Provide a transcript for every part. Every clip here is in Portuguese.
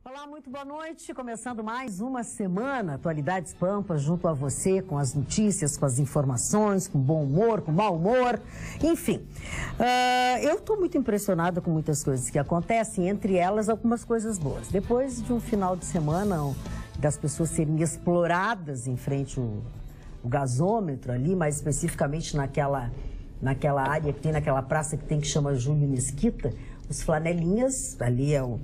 Olá, muito boa noite. Começando mais uma semana, Atualidades Pampa, junto a você, com as notícias, com as informações, com bom humor, com mau humor, enfim. Eu estou muito impressionada com muitas coisas que acontecem, entre elas algumas coisas boas. Depois de um final de semana das pessoas serem exploradas em frente ao gasômetro ali, mais especificamente naquela área que tem, naquela praça que tem, que chama Júlio Mesquita, os flanelinhas, ali é o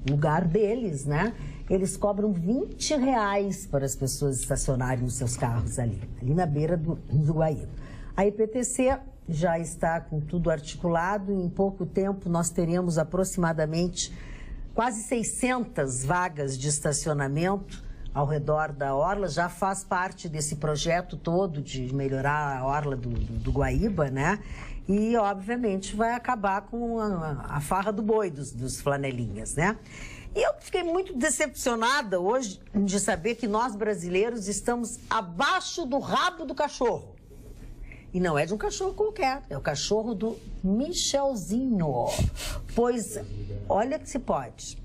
lugar deles, né? Eles cobram R$20 para as pessoas estacionarem os seus carros ali na beira do Guaíba. A IPTC já está com tudo articulado e em pouco tempo nós teremos aproximadamente quase 600 vagas de estacionamento ao redor da orla. Já faz parte desse projeto todo de melhorar a orla do Guaíba, né? E, obviamente, vai acabar com a farra do boi dos flanelinhas, né? E eu fiquei muito decepcionada hoje de saber que nós, brasileiros, estamos abaixo do rabo do cachorro. E não é de um cachorro qualquer, é o cachorro do Michelzinho. Pois, olha que se pode.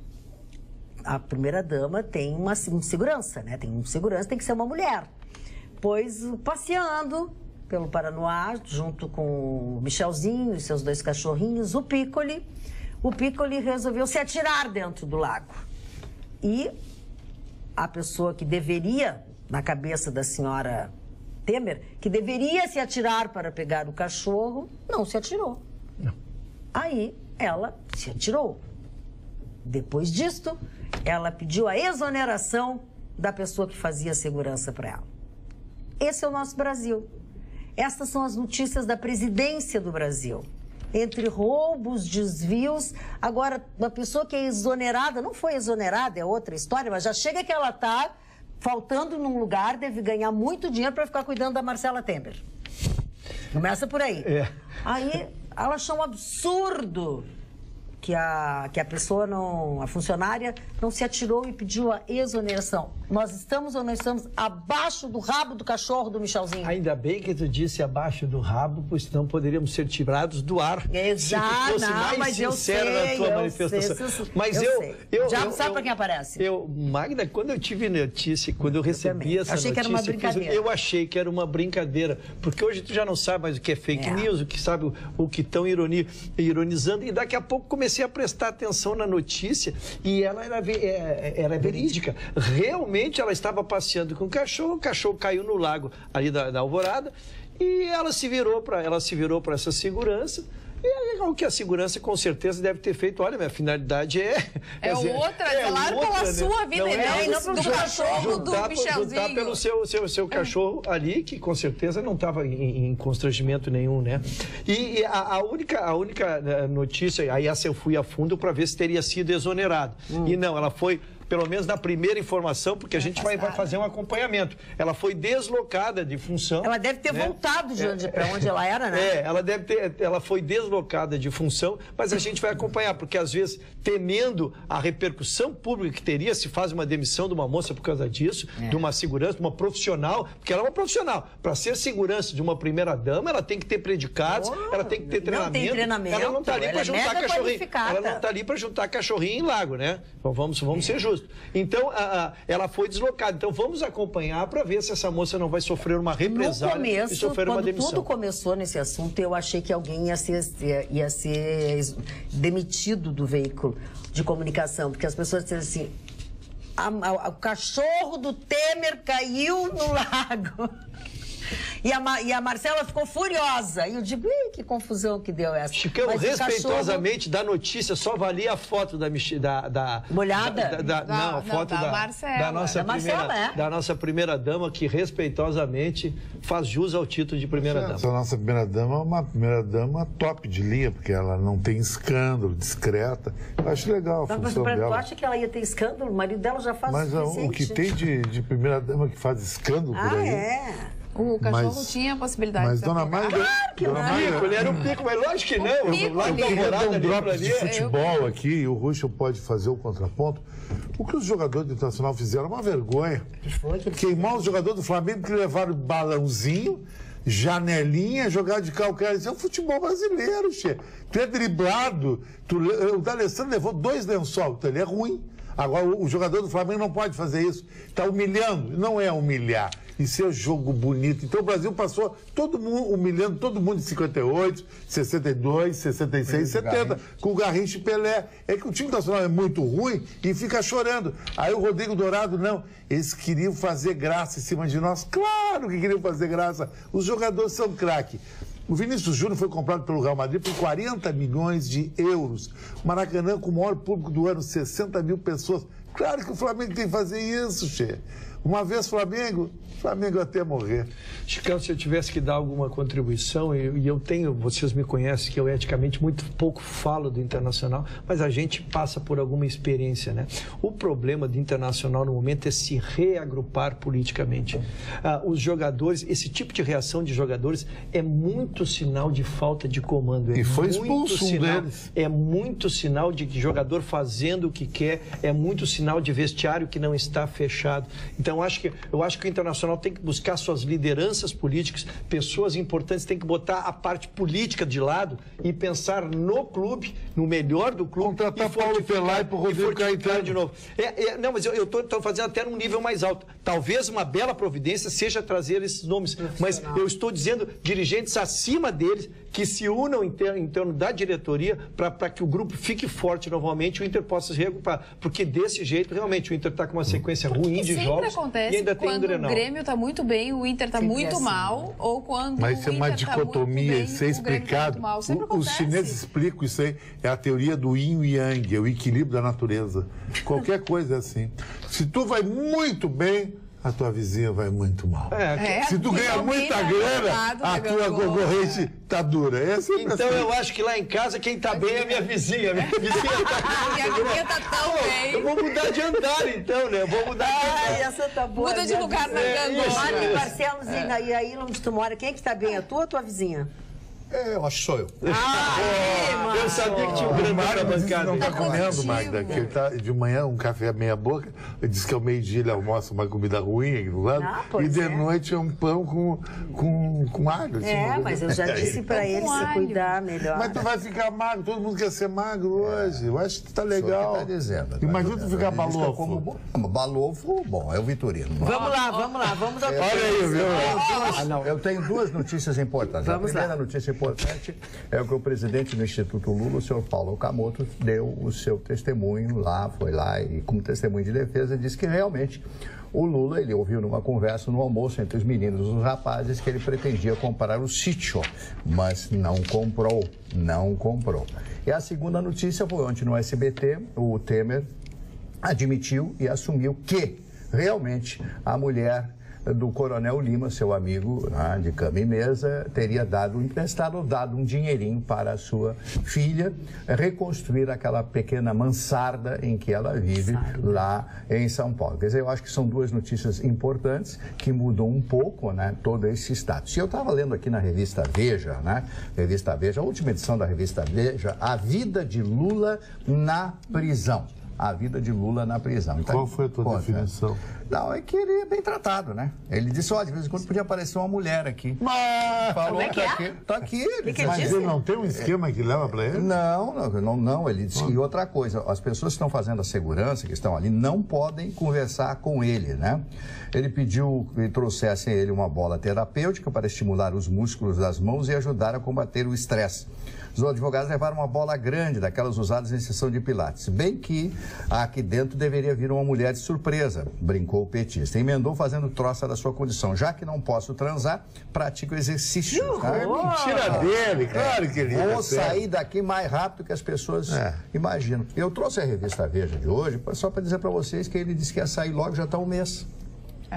A primeira-dama tem uma segurança, né? Tem um segurança, tem que ser uma mulher. Pois, passeando pelo Paranoá, junto com o Michelzinho e seus dois cachorrinhos, o Piccoli resolveu se atirar dentro do lago. E a pessoa que deveria, na cabeça da senhora Temer, que deveria se atirar para pegar o cachorro, não se atirou. Não. Aí ela se atirou. Depois disto, ela pediu a exoneração da pessoa que fazia segurança para ela. Esse é o nosso Brasil. Estas são as notícias da presidência do Brasil. Entre roubos, desvios, agora uma pessoa que é exonerada, não foi exonerada, é outra história, mas já chega que ela está faltando num lugar, deve ganhar muito dinheiro para ficar cuidando da Marcela Temer. Começa por aí. Aí ela achou um absurdo que a pessoa a funcionária não se atirou e pediu a exoneração. Nós estamos ou não estamos abaixo do rabo do cachorro do Michelzinho? Ainda bem que tu disse abaixo do rabo, pois senão poderíamos ser tirados do ar. Exato, se tu fosse mais sincera na tua manifestação. Mas eu já sabe para quem aparece? Magda, quando eu tive notícia, quando eu recebi essa notícia, que era uma brincadeira. Eu achei que era uma brincadeira, porque hoje tu já não sabe mais o que é fake news, o que sabe o que estão ironizando, e daqui a pouco comecei a prestar atenção na notícia e ela era verídica. Realmente ela estava passeando com o cachorro caiu no lago ali da Alvorada e ela se virou para essa segurança. E o que a segurança com certeza deve ter feito. Olha, minha finalidade é outra, claro, pela sua vida, não do cachorro do Michelzinho. Juntar pelo seu cachorro ali, que com certeza não estava em constrangimento nenhum, né? E a única notícia, aí essa eu fui a fundo para ver se teria sido exonerado. E não, ela foi, pelo menos na primeira informação, porque a gente vai fazer um acompanhamento. Ela foi deslocada de função. Ela deve ter voltado para onde ela era, né? Ela foi deslocada de função, mas a gente vai acompanhar, porque às vezes, temendo a repercussão pública que teria se faz uma demissão de uma moça por causa disso, de uma segurança, de uma profissional, porque ela é uma profissional. Para ser segurança de uma primeira-dama, ela tem que ter predicados, ela tem que ter treinamento. Não tem treinamento. Ela não está ali para juntar cachorrinho. Ela não está ali para juntar cachorrinho em lago, né? Então vamos ser justos. Então, ela foi deslocada. Então, vamos acompanhar para ver se essa moça não vai sofrer uma represália e sofrer uma demissão. Quando tudo começou nesse assunto, eu achei que alguém ia ser demitido do veículo de comunicação, porque as pessoas diziam assim, o cachorro do Temer caiu no lago. E a Marcela ficou furiosa. E eu digo, que confusão que deu essa. Chicão, respeitosamente, da notícia, só valia a foto da molhada? Não, a foto da Marcela. Da nossa primeira-dama, que respeitosamente faz jus ao título de primeira-dama. Essa nossa primeira-dama é uma primeira-dama top de linha, porque ela não tem escândalo, discreta. Eu acho legal a função dela. Tu acha que ela ia ter escândalo? O marido dela já faz o suficiente. Mas o que tem de primeira-dama que faz escândalo por aí... O cachorro tinha a possibilidade de... Mas, dona Magda... Claro que não. Ele era um pico, mas lógico que não. Eu queria dar um drop de futebol aqui, e o Ruschel pode fazer o contraponto. O que os jogadores do Internacional fizeram é uma vergonha. Queimar os jogadores do Flamengo que levaram balãozinho, janelinha, jogar de calcanhar. Isso é o futebol brasileiro, che. Tu é driblado. O D'Alessandro levou 2 lençol, então ele é ruim. Agora, o jogador do Flamengo não pode fazer isso. Está humilhando. Não é humilhar. Isso é jogo bonito. Então o Brasil passou todo mundo humilhando todo mundo em 58, 62, 66, 70, com o Garrincha e Pelé. É que o time nacional é muito ruim e fica chorando. Aí o Rodrigo Dourado, não. Eles queriam fazer graça em cima de nós. Claro que queriam fazer graça. Os jogadores são craque. O Vinícius Júnior foi comprado pelo Real Madrid por 40 milhões de euros. O Maracanã, com o maior público do ano, 60 mil pessoas. Claro que o Flamengo tem que fazer isso, Che. Uma vez Flamengo até morrer. Chicão, se eu tivesse que dar alguma contribuição, e eu tenho, vocês me conhecem, que eu eticamente muito pouco falo do Internacional, mas a gente passa por alguma experiência, né? O problema do Internacional no momento é se reagrupar politicamente. Os jogadores, esse tipo de reação de jogadores é muito sinal de falta de comando. E foi expulso um deles. É muito sinal de jogador fazendo o que quer, é muito sinal de vestiário que não está fechado. Então, eu acho que o Internacional tem que buscar suas lideranças políticas, pessoas importantes, tem que botar a parte política de lado e pensar no clube, no melhor do clube. Contratar Paulo Pelé para o Rodrigo Caetano de novo. Não, mas eu estou fazendo até num nível mais alto. Talvez uma bela providência seja trazer esses nomes, mas eu estou dizendo dirigentes acima deles que se unam em torno da diretoria para que o grupo fique forte novamente e o Inter possa se recuperar. Porque desse jeito, realmente, o Inter está com uma sequência ruim de jogos acontece e ainda tem um Grenal. O Grêmio está muito bem, o Inter está muito assim, mal, ou quando mas isso é uma dicotomia, isso é explicado. Os chineses explicam isso aí, é a teoria do yin e yang, é o equilíbrio da natureza. Qualquer coisa é assim. Se tu vai muito bem, a tua vizinha vai muito mal. Se tu ganha muita grana, a tua concorrente tá dura. Então eu acho que lá em casa quem tá bem é a minha vizinha. Minha vizinha tá tão bem. Eu vou mudar de andar então, né? Eu vou mudar de andar. Essa tá boa. Muda de lugar na gangorra. E Barcelos, e aí onde tu mora, quem é que tá bem? A tua ou a tua vizinha? Eu acho que sou eu. Eu sabia que tinha um grande na bancada. Não está comendo, Magda, que ele tá de manhã um café meia boca, ele diz que ao meio-dia ele almoça uma comida ruim aqui do lado, e de noite é um pão com alho. Mas eu já disse para ele se cuidar melhor. Mas tu vai ficar magro, todo mundo quer ser magro hoje. Eu acho que tá legal. Tá dizendo, imagina tu ficar balofo. Balofo, bom, é o Vitorino. Vamos lá, vamos dar. Olha aí, viu? Eu tenho duas notícias importantes. A primeira notícia importante é que o presidente do Instituto Lula, o senhor Paulo Okamoto, deu o seu testemunho lá, foi lá e, como testemunho de defesa, disse que realmente o Lula, ele ouviu numa conversa no almoço entre os meninos e os rapazes que ele pretendia comprar o sítio, mas não comprou. E a segunda notícia foi ontem no SBT, o Temer admitiu e assumiu que realmente a mulher do Coronel Lima, seu amigo, né, de cama e mesa, teria dado um dinheirinho para a sua filha reconstruir aquela pequena mansarda em que ela vive lá em São Paulo. Quer dizer, eu acho que são duas notícias importantes que mudam um pouco, né, todo esse status. E eu estava lendo aqui na revista Veja, né, a última edição da revista Veja, a vida de Lula na prisão. A vida de Lula na prisão. Então, qual foi a tua definição? Não, é que ele é bem tratado, né? Ele disse, olha, de vez em quando podia aparecer uma mulher aqui. Falou que tá aqui. Mas ele não tem um esquema que leva para ele? Não. Ele disse que outra coisa, as pessoas que estão fazendo a segurança, que estão ali, não podem conversar com ele, né? Ele pediu que trouxessem ele uma bola terapêutica para estimular os músculos das mãos e ajudar a combater o estresse. Os advogados levaram uma bola grande, daquelas usadas em sessão de pilates. Bem que aqui dentro deveria vir uma mulher de surpresa, brincou o petista. Emendou fazendo troça da sua condição. Já que não posso transar, pratico exercício. É mentira dele, claro que ele vou sair daqui mais rápido que as pessoas imaginam. Eu trouxe a revista Veja de hoje só para dizer para vocês que ele disse que ia sair logo, já está um mês.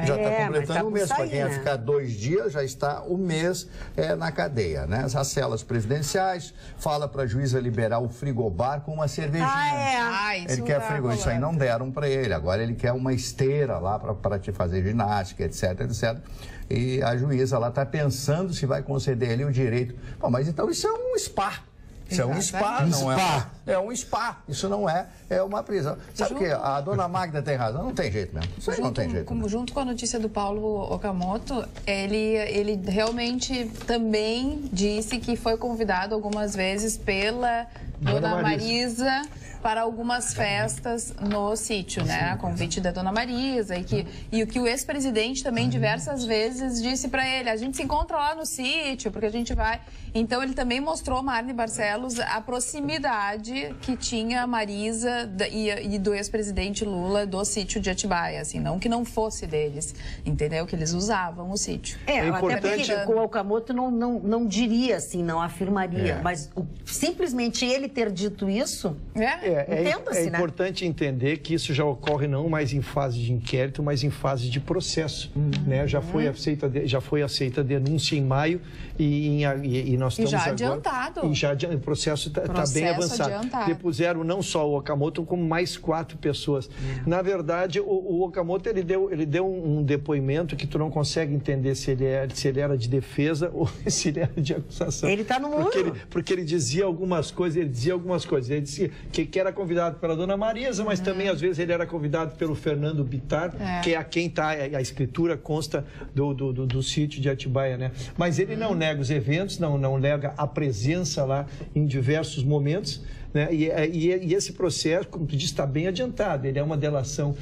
Já está completando um mês. Para quem ia ficar 2 dias, já está um mês na cadeia, né? As celas presidenciais, fala para a juíza liberar o frigobar com uma cervejinha. Ele quer frigobar, isso aí não deram para ele. Agora ele quer uma esteira lá para te fazer ginástica, etc. E a juíza lá está pensando se vai conceder ele o direito. Bom, mas então isso é um spa. Isso é um spa, não é? É um spa. Isso não é uma prisão. Sabe o que? A dona Magda tem razão. Não tem jeito mesmo. Isso aí não tem jeito. Junto com a notícia do Paulo Okamoto, ele realmente também disse que foi convidado algumas vezes pela dona Marisa para algumas festas no sítio, né? A convite da dona Marisa e o que o ex-presidente também diversas vezes disse para ele, a gente se encontra lá no sítio, porque a gente vai... Então ele também mostrou, Marne Barcelos, a proximidade que tinha a Marisa e do ex-presidente Lula do sítio de Atibaia, assim, não que não fosse deles, entendeu? Que eles usavam o sítio. É importante. Até porque o Okamoto não diria assim, não afirmaria, mas simplesmente ele ter dito isso, entenda-se, né? É importante entender que isso já ocorre não mais em fase de inquérito, mas em fase de processo, né? Já foi aceita a denúncia em maio e nós estamos já agora... adiantado. E já o processo está bem avançado. Adiantado. Depuseram não só o Okamoto, como mais 4 pessoas. Na verdade, o Okamoto, ele deu um depoimento que tu não consegue entender se ele era de defesa ou se ele era de acusação. Ele está no muro. Porque ele dizia algumas coisas, ele dizia que era convidado pela dona Marisa, mas também às vezes ele era convidado pelo Fernando Bittar, que é a quem está a escritura consta do sítio de Atibaia, né? Mas ele não nega os eventos, não nega a presença lá em diversos momentos, né? E esse processo, como tu disse, está bem adiantado. Ele é uma delação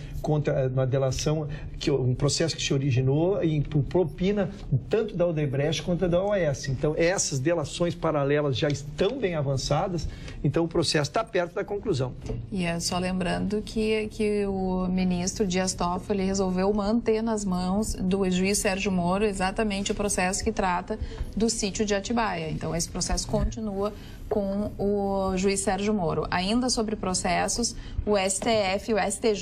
um processo que se originou em propina tanto da Odebrecht quanto da OAS. Então, essas delações paralelas já estão bem avançadas, então o processo está perto da conclusão. E é só lembrando que o ministro Dias Toffoli resolveu manter nas mãos do juiz Sérgio Moro exatamente o processo que trata do sítio de Atibaia. Então, esse processo continua com o juiz Sérgio Moro. Ainda sobre processos, o STJ,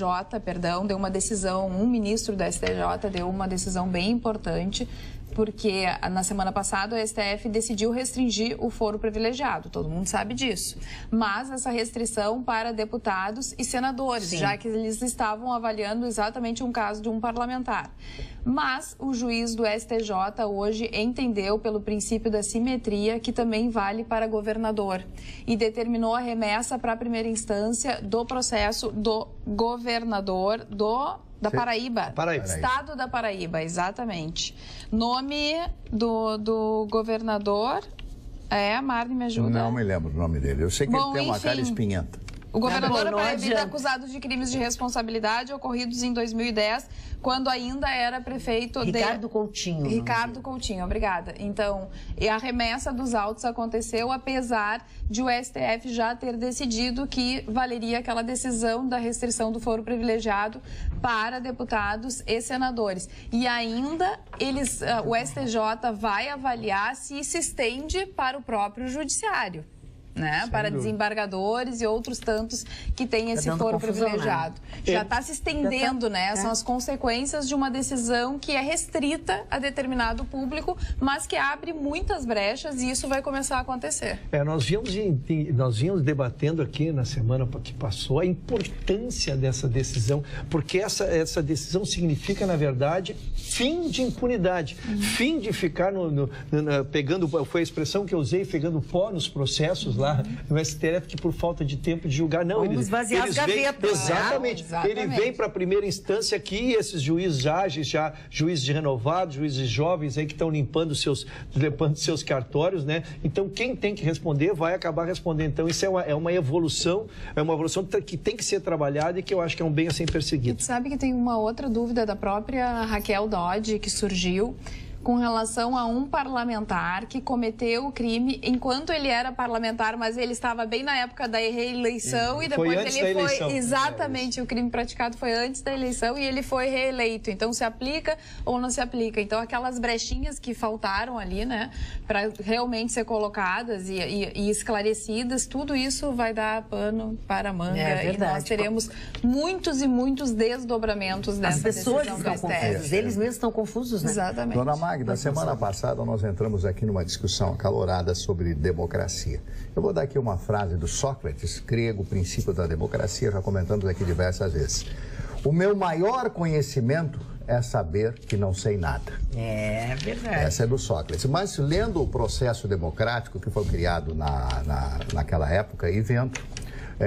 deu uma decisão, um ministro do STJ deu uma decisão bem importante, porque na semana passada o STF decidiu restringir o foro privilegiado, todo mundo sabe disso. Mas essa restrição para deputados e senadores, já que eles estavam avaliando exatamente um caso de um parlamentar. Mas o juiz do STJ hoje entendeu, pelo princípio da simetria, que também vale para governador e determinou a remessa para a primeira instância do processo do governador da Paraíba. Estado da Paraíba, exatamente. Nome do governador Marne, me ajuda. Não me lembro do nome dele. Eu sei que ele tem uma cara espinhenta. O governador da Paraíba é acusado de crimes de responsabilidade ocorridos em 2010, quando ainda era prefeito Ricardo Coutinho. Ricardo Coutinho, obrigada. Então, a remessa dos autos aconteceu apesar de o STF já ter decidido que valeria aquela decisão da restrição do foro privilegiado para deputados e senadores. E ainda o STJ vai avaliar se se estende para o próprio judiciário, né? Para desembargadores e outros tantos que têm esse foro privilegiado. Já está se estendendo, né? São as consequências de uma decisão que é restrita a determinado público, mas que abre muitas brechas e isso vai começar a acontecer. Nós vínhamos debatendo aqui na semana que passou a importância dessa decisão, porque essa decisão significa, na verdade, fim de impunidade, fim de ficar pegando, foi a expressão que eu usei, pegando pó nos processos lá no STF, que por falta de tempo de julgar, não, vamos esvaziar as gavetas. Exatamente. Ele vem para a primeira instância aqui, esses juízes ágeis, já juízes renovados, juízes jovens aí que estão limpando seus cartórios, né? Então, quem tem que responder vai acabar respondendo. Então, isso é uma evolução que tem que ser trabalhada e que eu acho que é um bem a ser perseguido. E sabe que tem uma outra dúvida da própria Raquel Dodge que surgiu com relação a um parlamentar que cometeu o crime enquanto ele era parlamentar, mas ele estava bem na época da reeleição e depois ele foi... Exatamente, o crime praticado foi antes da eleição e ele foi reeleito. Então, se aplica ou não se aplica? Então, aquelas brechinhas que faltaram ali, né, para realmente ser colocadas e esclarecidas, tudo isso vai dar pano para manga. É verdade. E nós teremos muitos e muitos desdobramentos dessa decisão. As pessoas estão confusas, eles mesmos estão confusos, né? Exatamente. Dona Magda, semana passada nós entramos aqui numa discussão acalorada sobre democracia. Eu vou dar aqui uma frase do Sócrates, grego, princípio da democracia, já comentamos aqui diversas vezes. O meu maior conhecimento é saber que não sei nada. É verdade. Essa é do Sócrates. Mas lendo o processo democrático que foi criado naquela época e vendo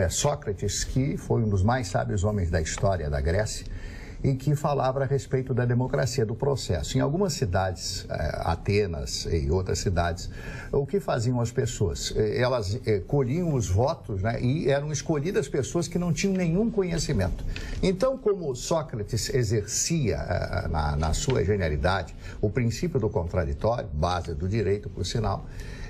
Sócrates, que foi um dos mais sábios homens da história da Grécia, e que falava a respeito da democracia, do processo. Em algumas cidades, Atenas e outras cidades, o que faziam as pessoas? Elas colhiam os votos, né, e eram escolhidas pessoas que não tinham nenhum conhecimento. Então, como Sócrates exercia, na sua genialidade, o princípio do contraditório, base do direito, por sinal,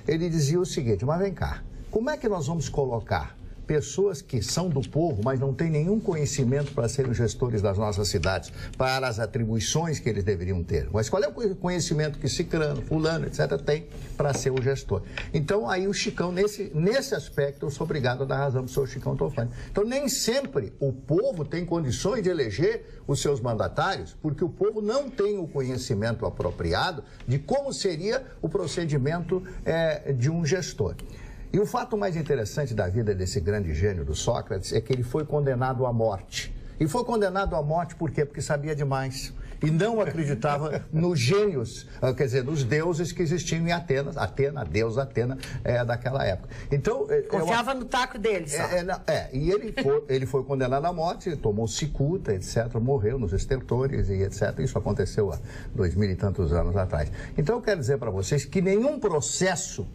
ele dizia o seguinte: mas vem cá, como é que nós vamos colocar pessoas que são do povo, mas não têm nenhum conhecimento para serem gestores das nossas cidades, para as atribuições que eles deveriam ter? Mas qual é o conhecimento que Cicrano, Fulano, etc., tem para ser o gestor? Então, aí o Chicão, nesse aspecto, eu sou obrigado a dar razão para o senhor Chicão Tofani. Então, nem sempre o povo tem condições de eleger os seus mandatários, porque o povo não tem o conhecimento apropriado de como seria o procedimento de um gestor. E o fato mais interessante da vida desse grande gênio do Sócrates é que ele foi condenado à morte. E foi condenado à morte por quê? Porque sabia demais. E não acreditava nos gênios, quer dizer, nos deuses que existiam em Atenas. A deusa Atena daquela época. Então, confiava no taco dele, só. E ele foi condenado à morte, tomou cicuta, etc., morreu nos estertores e etc. Isso aconteceu há 2000 e tantos anos atrás. Então, eu quero dizer para vocês que nenhum processo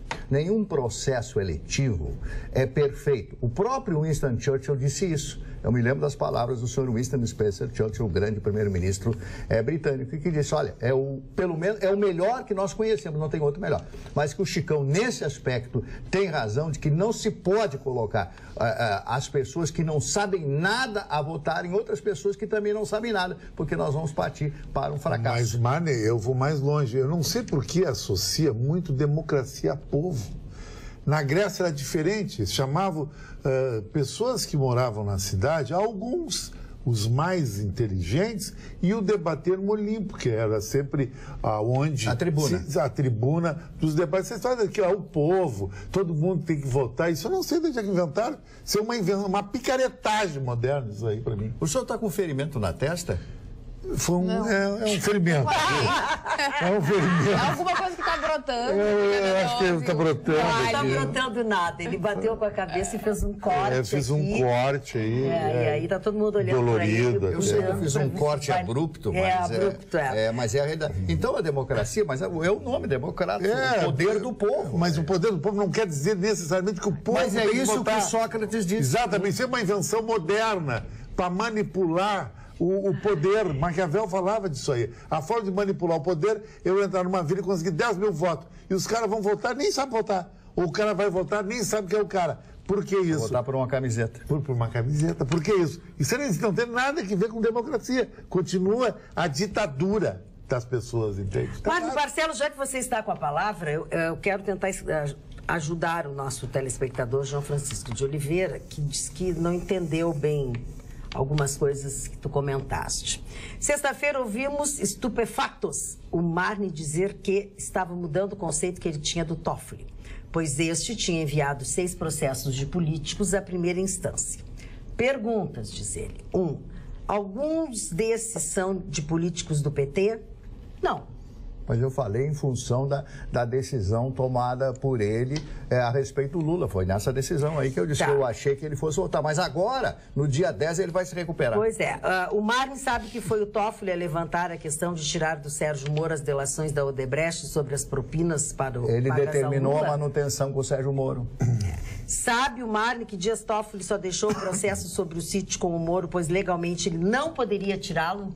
eletivo é perfeito. O próprio Winston Churchill disse isso. Eu me lembro das palavras do Sr. Winston Spencer Churchill, o grande primeiro-ministro britânico, que disse: olha, pelo menos é o melhor que nós conhecemos, não tem outro melhor. Mas que o Chicão, nesse aspecto, tem razão de que não se pode colocar as pessoas que não sabem nada a votar em outras pessoas que também não sabem nada, porque nós vamos partir para um fracasso. Mas, Marne, eu vou mais longe. Eu não sei por que associa muito democracia a povo. Na Grécia era diferente, chamavam pessoas que moravam na cidade, alguns, os mais inteligentes, e o debater no Olimpo, que era sempre onde... A tribuna. A tribuna dos debates. Vocês falam que o povo, todo mundo tem que votar. Isso eu não sei desde que inventaram. Isso é uma picaretagem moderna, isso aí, para mim. O senhor está com ferimento na testa? Foi um ferimento. É um ferimento. É alguma coisa que está brotando. Eu acho que ele está brotando. Não está brotando nada. Ele bateu com a cabeça e fez um corte. Fiz um corte aí. E aí está todo mundo olhando dolorido. para ele. Eu sei que eu fiz um corte abrupto, mas mas é a realidade. Então a democracia, mas é o nome democrático, o poder do povo. Mas o poder do povo não quer dizer necessariamente que o povo Mas é isso que Sócrates disse. Exatamente. Isso é uma invenção moderna para manipular o poder. Maquiavel falava disso aí. A forma de manipular o poder, eu entrar numa vila e conseguir 10 mil votos. E os caras vão votar, nem sabem votar. Ou o cara vai votar, nem sabe quem é o cara. Por que isso? Votar por uma camiseta. Por uma camiseta. Por que isso? Isso não tem nada a ver com democracia. Continua a ditadura das pessoas, entende? Marcelo, já que você está com a palavra, eu quero tentar ajudar o nosso telespectador, João Francisco de Oliveira, que diz que não entendeu bem algumas coisas que tu comentaste. Sexta-feira ouvimos estupefatos o Marne dizer que estava mudando o conceito que ele tinha do Toffoli, pois este tinha enviado 6 processos de políticos à primeira instância. Perguntas, diz ele. 1. Alguns desses são de políticos do PT? Não. Mas eu falei em função da decisão tomada por ele a respeito do Lula. Foi nessa decisão aí que eu disse que eu achei que ele fosse voltar. Mas agora, no dia 10, ele vai se recuperar. Pois é. O Marne sabe que foi o Toffoli a levantar a questão de tirar do Sérgio Moro as delações da Odebrecht sobre as propinas para o Ele determinou a manutenção com o Sérgio Moro. Sabe o Marne que Dias Toffoli só deixou o processo sobre o sítio com o Moro, pois legalmente ele não poderia tirá-lo?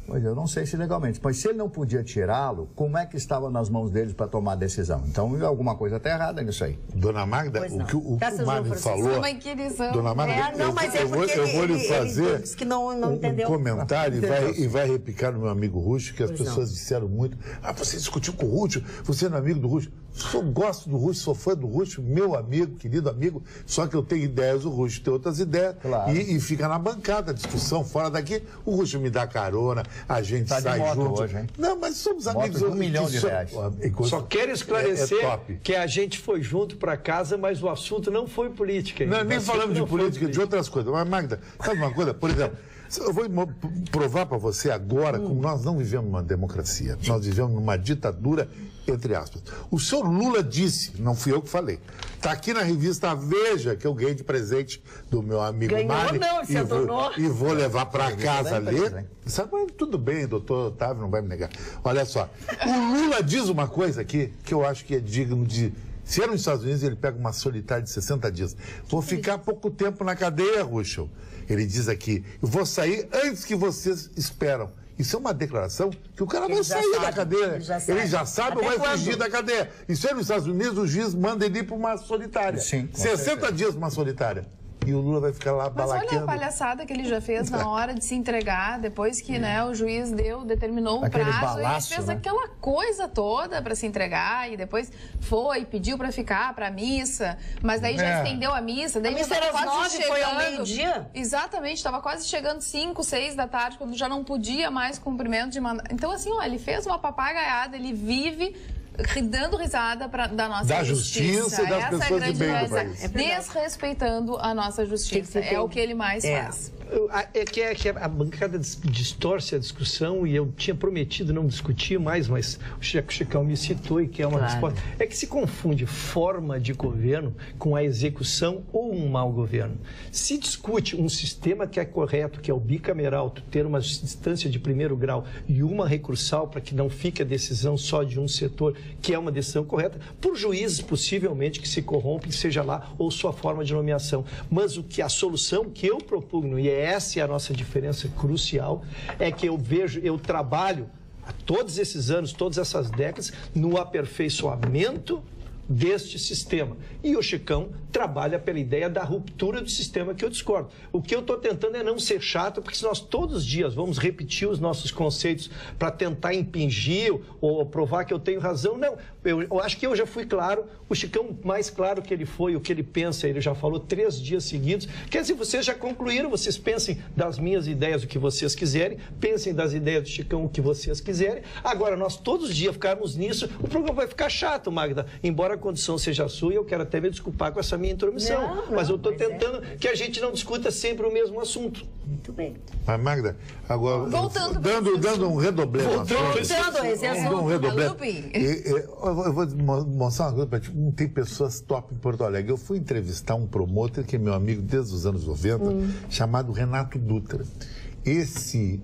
Pois eu não sei se legalmente, mas se ele não podia tirá-lo, como é que estava nas mãos deles para tomar a decisão? Então, alguma coisa está errada nisso aí. Dona Magda, o que o Marne falou... Dona Magda, eu vou lhe fazer um comentário e vai replicar no meu amigo Rucho, que as pessoas disseram muito: você discutiu com o Rucho, você não é amigo do Rucho. Eu gosto do Rucho, sou fã do Rucho, meu amigo, querido amigo, só que eu tenho ideias, o Rucho tem outras ideias, e fica na bancada, discussão fora daqui, o Rucho me dá carona, a gente sai junto. Hoje, não, mas somos amigos. De R$1 milhão. Só quero esclarecer que a gente foi junto para casa, mas o assunto não foi política. Não, nem falando de política, de outras coisas. Mas, Magda, sabe uma coisa? Por exemplo, eu vou provar para você agora como nós não vivemos numa democracia. Nós vivemos numa ditadura entre aspas. O senhor Lula disse, não fui eu que falei, está aqui na revista Veja, que eu ganhei de presente do meu amigo Mari, e vou levar para casa ler. Sabe, tudo bem, doutor Otávio não vai me negar. Olha só, o Lula diz uma coisa aqui que eu acho que é digno de... Se é nos Estados Unidos, ele pega uma solitária de 60 dias. Vou ficar pouco tempo na cadeia, Ruschel. Ele diz aqui, eu vou sair antes que vocês esperam. Isso é uma declaração que o cara vai sair da cadeia. Ele já sabe ou vai fugir da cadeia. Isso é nos Estados Unidos, o juiz manda ele ir para uma solitária. Sim, 60 dias para uma solitária. E o Lula vai ficar lá balaqueando. Mas olha a palhaçada que ele já fez na hora de se entregar, depois que né, o juiz determinou o prazo, ele fez aquela coisa toda para se entregar e depois foi, pediu para ficar para a missa, mas daí já estendeu a missa. Daí a missa era às 9, foi ao meio-dia? Exatamente, estava quase chegando 5, 6 da tarde, quando já não podia mais cumprimento de mandato. Então assim, ó, ele fez uma papagaiada, ele vive... dando risada da nossa justiça. E das pessoas de bem do país. Desrespeitando a nossa justiça. É o que ele mais faz. É que a bancada distorce a discussão e eu tinha prometido não discutir mais, mas o Chicão me citou e que é uma resposta. É que se confunde forma de governo com a execução ou um mau governo. Se discute um sistema que é correto, que é o bicameral, tu ter uma distância de primeiro grau e uma recursal para que não fique a decisão só de um setor, que é uma decisão correta, por juízes possivelmente que se corrompem, seja lá, ou sua forma de nomeação. Mas a solução que eu propugno, e essa é a nossa diferença crucial, é que eu trabalho há todos esses anos, todas essas décadas, no aperfeiçoamento deste sistema. E o Chicão trabalha pela ideia da ruptura do sistema, que eu discordo. O que eu estou tentando é não ser chato, porque se nós todos os dias vamos repetir os nossos conceitos para tentar impingir ou provar que eu tenho razão, não. Eu acho que eu já fui claro, o Chicão mais claro que ele foi, o que ele pensa, ele já falou 3 dias seguidos. Quer dizer, vocês já concluíram, vocês pensem das minhas ideias o que vocês quiserem, pensem das ideias do Chicão o que vocês quiserem. Agora, nós todos os dias ficarmos nisso, o programa vai ficar chato, Magda. Embora a condição seja sua, e eu quero até me desculpar com essa minha intromissão, mas eu estou tentando que a gente não discuta sempre o mesmo assunto. Muito bem. Mas, Magda, agora, dando um redoblê. Eu vou mostrar uma coisa para ti. Tem pessoas top em Porto Alegre. Eu fui entrevistar um promotor que é meu amigo desde os anos 90, chamado Renato Dutra. Esse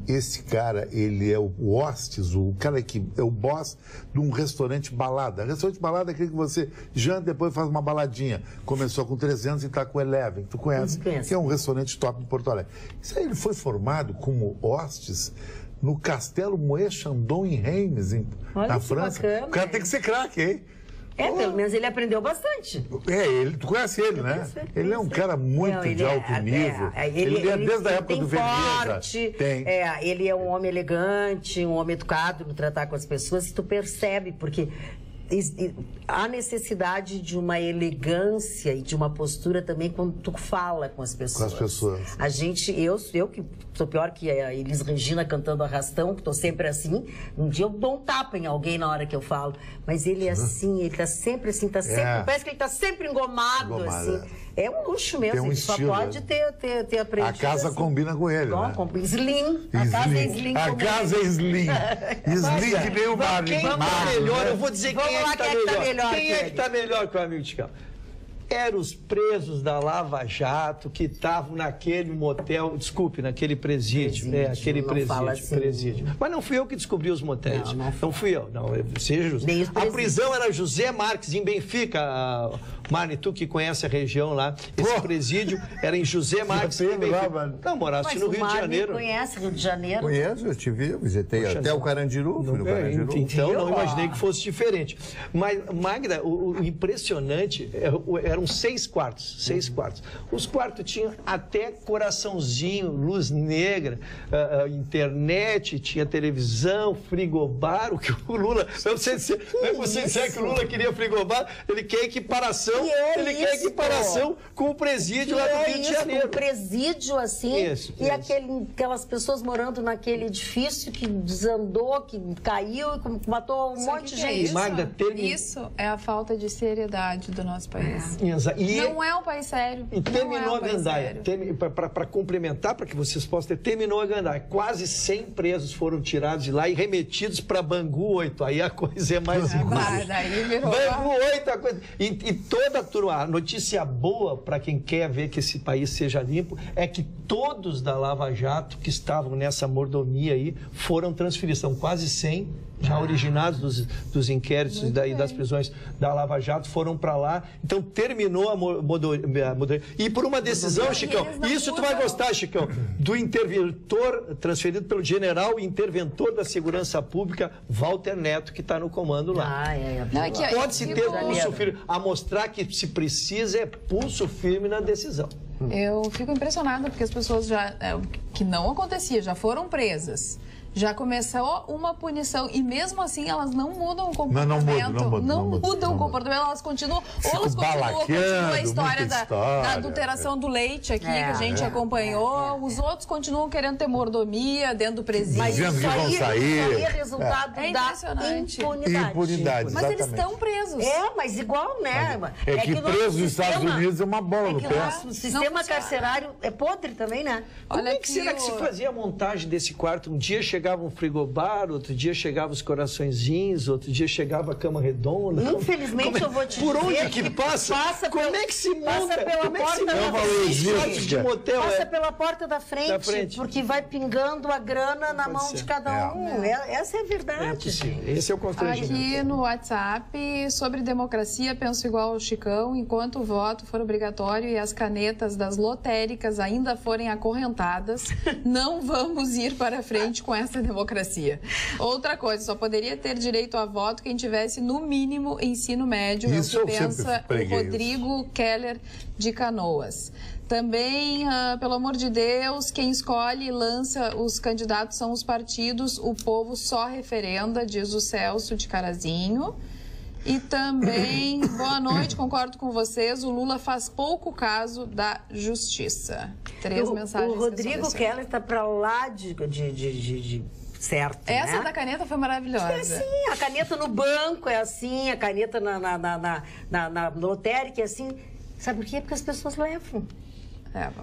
cara, ele é o hostes, o cara que é o boss de um restaurante balada. Restaurante balada é aquele que você janta e depois faz uma baladinha. Começou com 300 e está com 11, tu conhece? Que é um restaurante top em Porto Alegre. Isso aí, ele foi formado como hostes no Castelo Moët Chandon em Reims, na França. Bacana, o cara tem que ser craque, hein? Pelo menos ele aprendeu bastante. Tu conhece ele, né? Ele é um cara muito de alto nível. Ele é desde a época do Veneza. Ele é um homem elegante, um homem educado no tratar com as pessoas, e tu percebe, porque há necessidade de uma elegância e de uma postura também quando tu fala com as pessoas. Com as pessoas. Eu que sou pior que a Elis Regina cantando Arrastão, que estou sempre assim, um dia eu dou um tapa em alguém na hora que eu falo, mas ele é assim, ele tá sempre assim, parece que ele tá sempre engomado assim. É um luxo mesmo, ele só pode ter aprendido. A casa assim. Combina com ele, né? Slim. A casa é slim. A casa é slim. Slim que nem o Mário. Quem tá melhor, eu vou dizer quem é que tá melhor. Quem é que tá melhor que o amigo de Chicão? Eram os presos da Lava Jato que estavam naquele motel, naquele presídio. Aquele presídio. Mas não fui eu que descobri os motéis. Não fui eu. Não, seja justo. A prisão era José Marques, em Benfica. Mari, tu que conhece a região lá, esse presídio era em José Marques. Não, moraste no Rio de Janeiro. Conhece Rio de Janeiro? Conheço, eu visitei até o Carandiru. Então, não imaginei que fosse diferente. Mas, Magda, o impressionante eram 6 quartos. 6 quartos. Os quartos tinham até coraçãozinho, luz negra, internet, tinha televisão, frigobar, o que o Lula... Não é você dizer que o Lula queria frigobar, ele quer equiparação ele quer equiparação com o presídio lá do Rio de Janeiro. Um presídio assim, Isso. Aquelas pessoas morando naquele edifício que desandou, que caiu e matou um monte de gente. Magda, Isso é a falta de seriedade do nosso país. Não é um país sério. E terminou a gandaia. Para complementar, para que vocês possam ter, terminou a gandaia. Quase 100 presos foram tirados de lá e remetidos para Bangu 8. Aí a coisa é mais daí virou... Bangu 8, a coisa... E toda a turma, a notícia boa para quem quer ver que esse país seja limpo é que todos da Lava Jato que estavam nessa mordomia aí foram transferidos. São quase 100 já originados dos inquéritos e das prisões da Lava Jato, foram para lá. Então, terminou a mordomia. E por uma decisão, Chicão, isso tu vai gostar, Chicão, do interventor, transferido pelo general interventor da Segurança Pública, Walter Neto, que está no comando lá. Pode-se ter pulso firme. A mostrar que se precisa é pulso firme na decisão. Eu fico impressionada porque as pessoas já, que não acontecia, já foram presas. Já começou uma punição e mesmo assim elas não mudam o comportamento. Não mudam o comportamento, elas continuam. Ou elas continuam a história da adulteração do leite aqui, que a gente acompanhou. Os outros continuam querendo ter mordomia dentro do presídio. Mas dizendo que vão sair. Isso aí é resultado da impunidade. Mas eles estão presos. Mas igual, né? É que preso nos Estados Unidos é uma bola no pé. O sistema carcerário é podre também, né? Como é que será que se fazia a montagem desse quarto? Um dia chegava um frigobar, outro dia chegava os coraçõezinhos, outro dia chegava a cama redonda. Infelizmente, eu vou te dizer. Por onde que passa? Como é que se monta? Passa pela porta pela porta da frente, porque vai pingando a grana na mão de cada um. Essa é a verdade. Esse é o constrangimento. Aqui no WhatsApp, sobre democracia, penso igual ao Chicão, enquanto o voto for obrigatório e as canetas das lotéricas ainda forem acorrentadas, não vamos ir para frente com essa democracia. Outra coisa, só poderia ter direito a voto quem tivesse, no mínimo, ensino médio. Isso é o que pensa o Rodrigo Keller de Canoas. Também, pelo amor de Deus, quem escolhe e lança os candidatos são os partidos, o povo só referenda, diz o Celso de Carazinho. E também, boa noite, concordo com vocês, o Lula faz pouco caso da justiça. 3 mensagens. O Rodrigo Keller está para lá de certo, Essa da caneta foi maravilhosa. É assim, a caneta no banco é assim, a caneta na lotérica é assim. Sabe por quê? Porque as pessoas levam.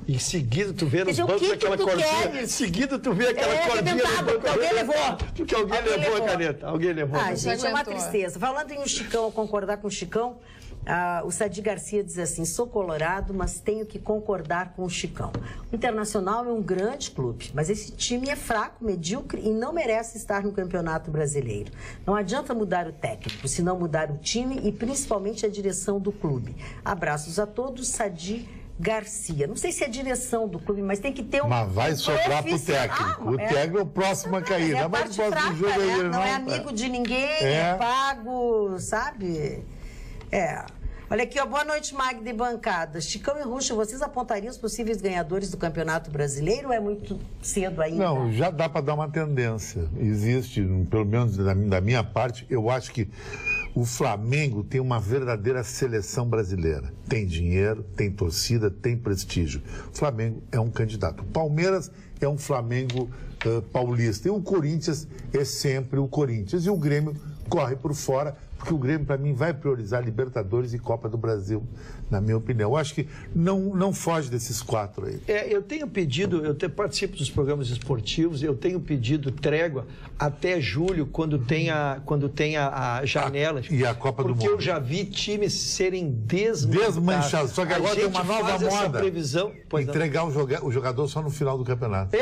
Em seguida tu vê nos bancos aquela cordinha. Em seguida tu vê aquela cordinha no banco. Porque alguém levou. Porque alguém levou a caneta. Alguém levou. Gente, é uma tristeza. Falando em Chicão, concordar com o Chicão, o Sadi Garcia diz assim: sou colorado, mas tenho que concordar com o Chicão. O Internacional é um grande clube, mas esse time é fraco, medíocre e não merece estar no Campeonato Brasileiro. Não adianta mudar o técnico, se não mudar o time e principalmente a direção do clube. Abraços a todos, Sadi Garcia. Não sei se é a direção do clube, mas tem que ter Mas vai sobrar pro técnico. O técnico é o próximo a cair. É mas o próximo jogo né? Não é amigo de ninguém, é pago, sabe? Olha aqui, boa noite, Magda e bancada. Chicão e Ruxa, vocês apontariam os possíveis ganhadores do Campeonato Brasileiro ou é muito cedo ainda? Não, já dá para dar uma tendência. Existe, pelo menos da minha parte, eu acho que o Flamengo tem uma verdadeira seleção brasileira. Tem dinheiro, tem torcida, tem prestígio. O Flamengo é um candidato. O Palmeiras é um Flamengo paulista. E o Corinthians é sempre o Corinthians. E o Grêmio corre por fora, porque o Grêmio, para mim, vai priorizar Libertadores e Copa do Brasil, na minha opinião. Eu acho que não foge desses 4 aí. Eu tenho pedido, participo dos programas esportivos, eu tenho pedido trégua até julho, quando tem a janela. E a Copa do Mundo. Porque eu já vi times serem desmanchados. Só que agora tem uma nova moda. Previsão, entregar o jogador só no final do campeonato.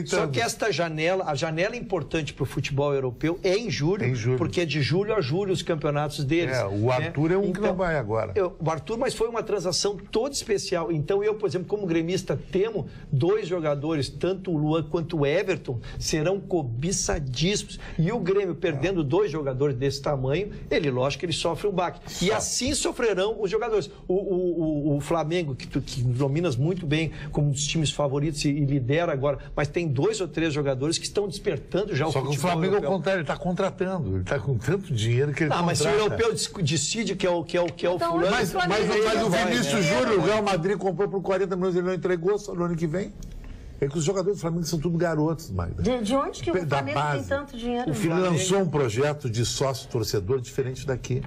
Só que esta janela, a janela importante para o futebol europeu é em julho, porque é de julho a julho os campeonatos deles. O Arthur é um que não vai agora. O Arthur, mas foi uma transação toda especial. Então eu, por exemplo, como gremista, temo 2 jogadores, tanto o Luan quanto o Everton, serão cobiçadíssimos. E o Grêmio, perdendo 2 jogadores desse tamanho, lógico que ele sofre um baque. E assim sofrerão os jogadores. O Flamengo, que dominas muito bem como um dos times favoritos e lidera agora, mas tem 2 ou 3 jogadores que estão despertando já o futebol europeu. Só que o Flamengo, ao europeu. contrário, ele está contratando. Ele está com tanto dinheiro que ele contrata. Mas se o europeu decide que é o fulano... Mas o Vinícius Júnior, o Real Madrid comprou por 40 milhões, ele não entregou só no ano que vem. É que os jogadores do Flamengo são tudo garotos, Magda. De onde que o Flamengo tem tanto dinheiro? O Flamengo lançou um projeto de sócio-torcedor diferente daqui.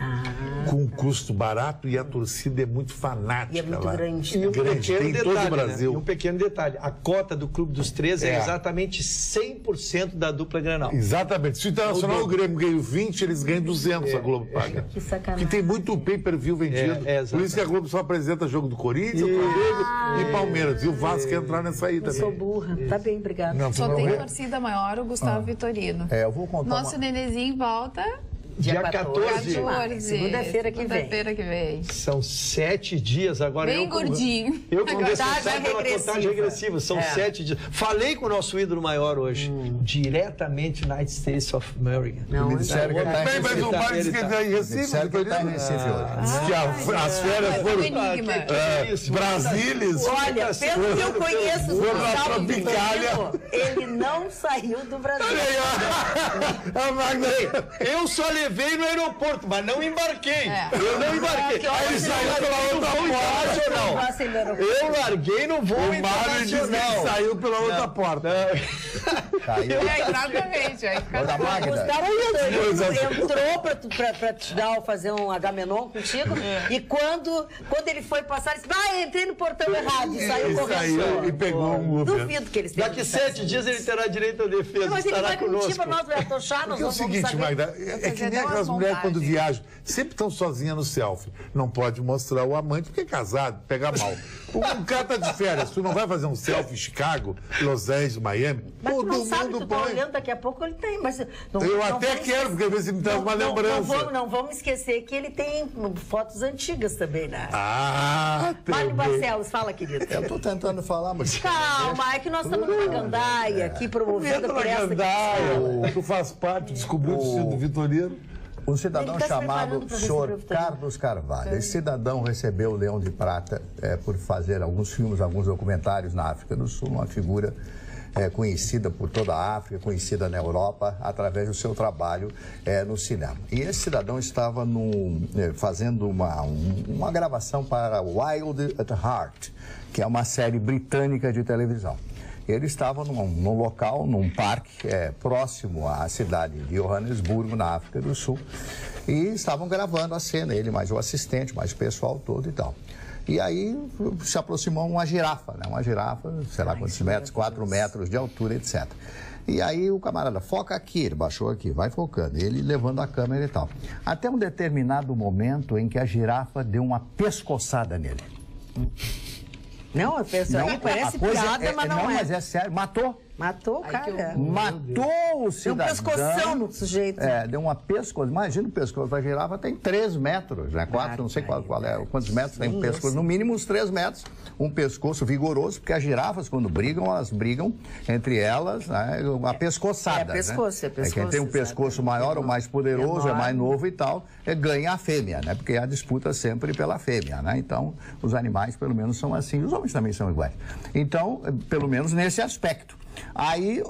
Com um custo barato e a torcida é muito fanática. E é muito lá. grande. E um grande, tem detalhe, todo o Brasil. Né? Um pequeno detalhe, a cota do Clube dos 13 é exatamente 100% da dupla Grenal. Exatamente. Se o Internacional e o Grêmio ganham 20, eles ganham 200, a Globo paga. Que sacanagem. Que tem muito pay-per-view vendido. Por isso que a Globo só apresenta jogo do Corinthians, Flamengo e Palmeiras. E o Vasco quer entrar nessa aí também. Eu sou burra. Tá bem, obrigada. Não, só tem torcida maior o Gustavo Vitorino. Eu vou contar Nosso nenenzinho volta... Dia 14. Segunda-feira que vem. São 7 dias agora. Bem gordinho. Eu como responsável pela contagem regressiva. São 7 dias. Falei com o nosso ídolo maior hoje. Diretamente United States of America. Me disseram que ele está em Recife. Mas o Mário disse que ele está em Recife. Disseram que ele está em Recife hoje. Diz que as férias foram... Brasílias. Olha, pelo que eu conheço o Gustavo Vitorino, ele não saiu do Brasil. Eu só levei no aeroporto, mas não embarquei. Eu não embarquei. Aí ele saiu pela outra porta. Eu larguei no voo internacional. Ele saiu pela outra porta. Exatamente. O Gustavo entrou pra te dar, fazer um Agamenon contigo. E quando ele foi passar, ele disse, entrei no portão errado. E saiu correndo. E pegou um Uber. Duvido que eles tenham. Daqui 7 dias ele terá direito à defesa. Mas ele vai mentir pra nós, vai atochar, nós Porque é o seguinte, Magda, é que nem aquelas mulheres quando viajam, sempre estão sozinhas no selfie. Não pode mostrar o amante porque é casado, pega mal. Um cara tá de férias, tu não vai fazer um selfie em Chicago, Los Angeles, Miami? Mas todo tu não sabe, mundo tu tá põe. olhando, daqui a pouco ele tem, mas... Eu até quero, porque às vezes me traz uma lembrança. Não vamos esquecer que ele tem fotos antigas também, né? Mário Barcelos, fala, querido. Eu estou tentando falar, mas... Calma, é que nós estamos numa gandaia aqui, promovida por essa... Tu faz parte, descobriu o destino do Vitorino. Um cidadão chamado Sr. Carlos Carvalho. Esse cidadão recebeu o Leão de Prata por fazer alguns filmes, alguns documentários na África do Sul, uma figura conhecida por toda a África, conhecida na Europa, através do seu trabalho no cinema. E esse cidadão estava fazendo uma gravação para Wild at Heart, que é uma série britânica de televisão. Ele estava num local, num parque próximo à cidade de Johannesburgo, na África do Sul, e estavam gravando a cena, ele mais o assistente, mais o pessoal todo e tal. E aí se aproximou uma girafa, né? Uma girafa, sei lá quantos metros, 4 metros de altura, etc. E aí o camarada, foca aqui, ele baixou aqui, vai focando, ele levando a câmera e tal. Até um determinado momento em que a girafa deu uma pescoçada nele. Não, a pessoa aí parece piada, mas não é. Não, mas é sério, matou. Matou o cara. Matou o cidadão. Deu um pescoção no sujeito. Deu uma pescoço. Imagina o pescoço da girafa, tem 3 metros, né? 4, não sei qual é. Quantos metros tem um pescoço? No mínimo uns 3 metros. Um pescoço vigoroso, porque as girafas, quando brigam, elas brigam entre elas, né? Uma pescoçada. Pescoço, né? Quem tem um pescoço maior ou mais poderoso, é mais novo e tal, ganha a fêmea, né? Porque a disputa é sempre pela fêmea, né? Então, os animais, pelo menos, são assim. Os homens também são iguais. Então, pelo menos nesse aspecto. Aí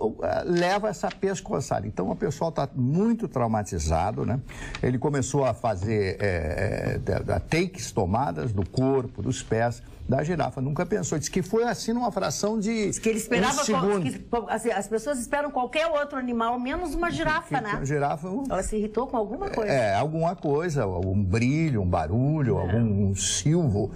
leva essa pescoçada. Então o pessoal está muito traumatizado, né? Ele começou a fazer takes, tomadas do corpo, dos pés da girafa. Nunca pensou. Disse que foi assim numa fração de que ele esperava as pessoas esperam qualquer outro animal, menos uma girafa, né? A girafa... Ela se irritou com alguma coisa. Alguma coisa, algum brilho, um barulho, algum silvo,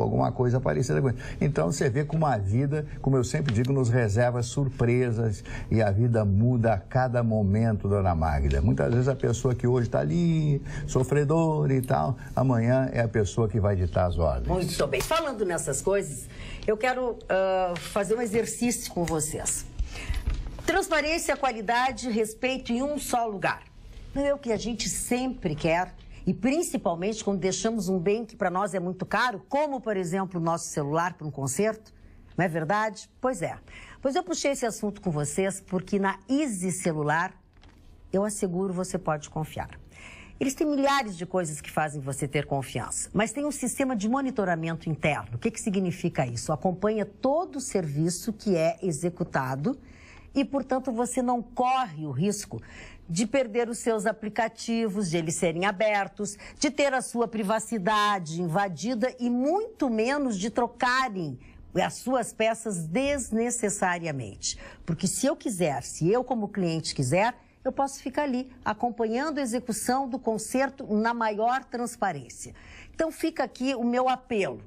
alguma coisa parecida com isso. Então você vê como a vida, como eu sempre digo, nos reserva surpresas e a vida muda a cada momento, dona Magda. Muitas vezes a pessoa que hoje está ali, sofredora e tal, amanhã é a pessoa que vai ditar as ordens. Muito bem. Falando nessas coisas, eu quero fazer um exercício com vocês. Transparência, qualidade, respeito em um só lugar. Não é o que a gente sempre quer, e principalmente quando deixamos um bem que para nós é muito caro, como, por exemplo, o nosso celular para um concerto. Não é verdade? Pois é. Pois eu puxei esse assunto com vocês porque na Easy Celular, eu asseguro, você pode confiar. Eles têm milhares de coisas que fazem você ter confiança, mas tem um sistema de monitoramento interno. O que significa isso? Acompanha todo o serviço que é executado e, portanto, você não corre o risco de perder os seus aplicativos, de eles serem abertos, de ter a sua privacidade invadida e muito menos de trocarem as suas peças desnecessariamente. Porque se eu quiser, se eu como cliente quiser, eu posso ficar ali acompanhando a execução do conserto na maior transparência. Então fica aqui o meu apelo.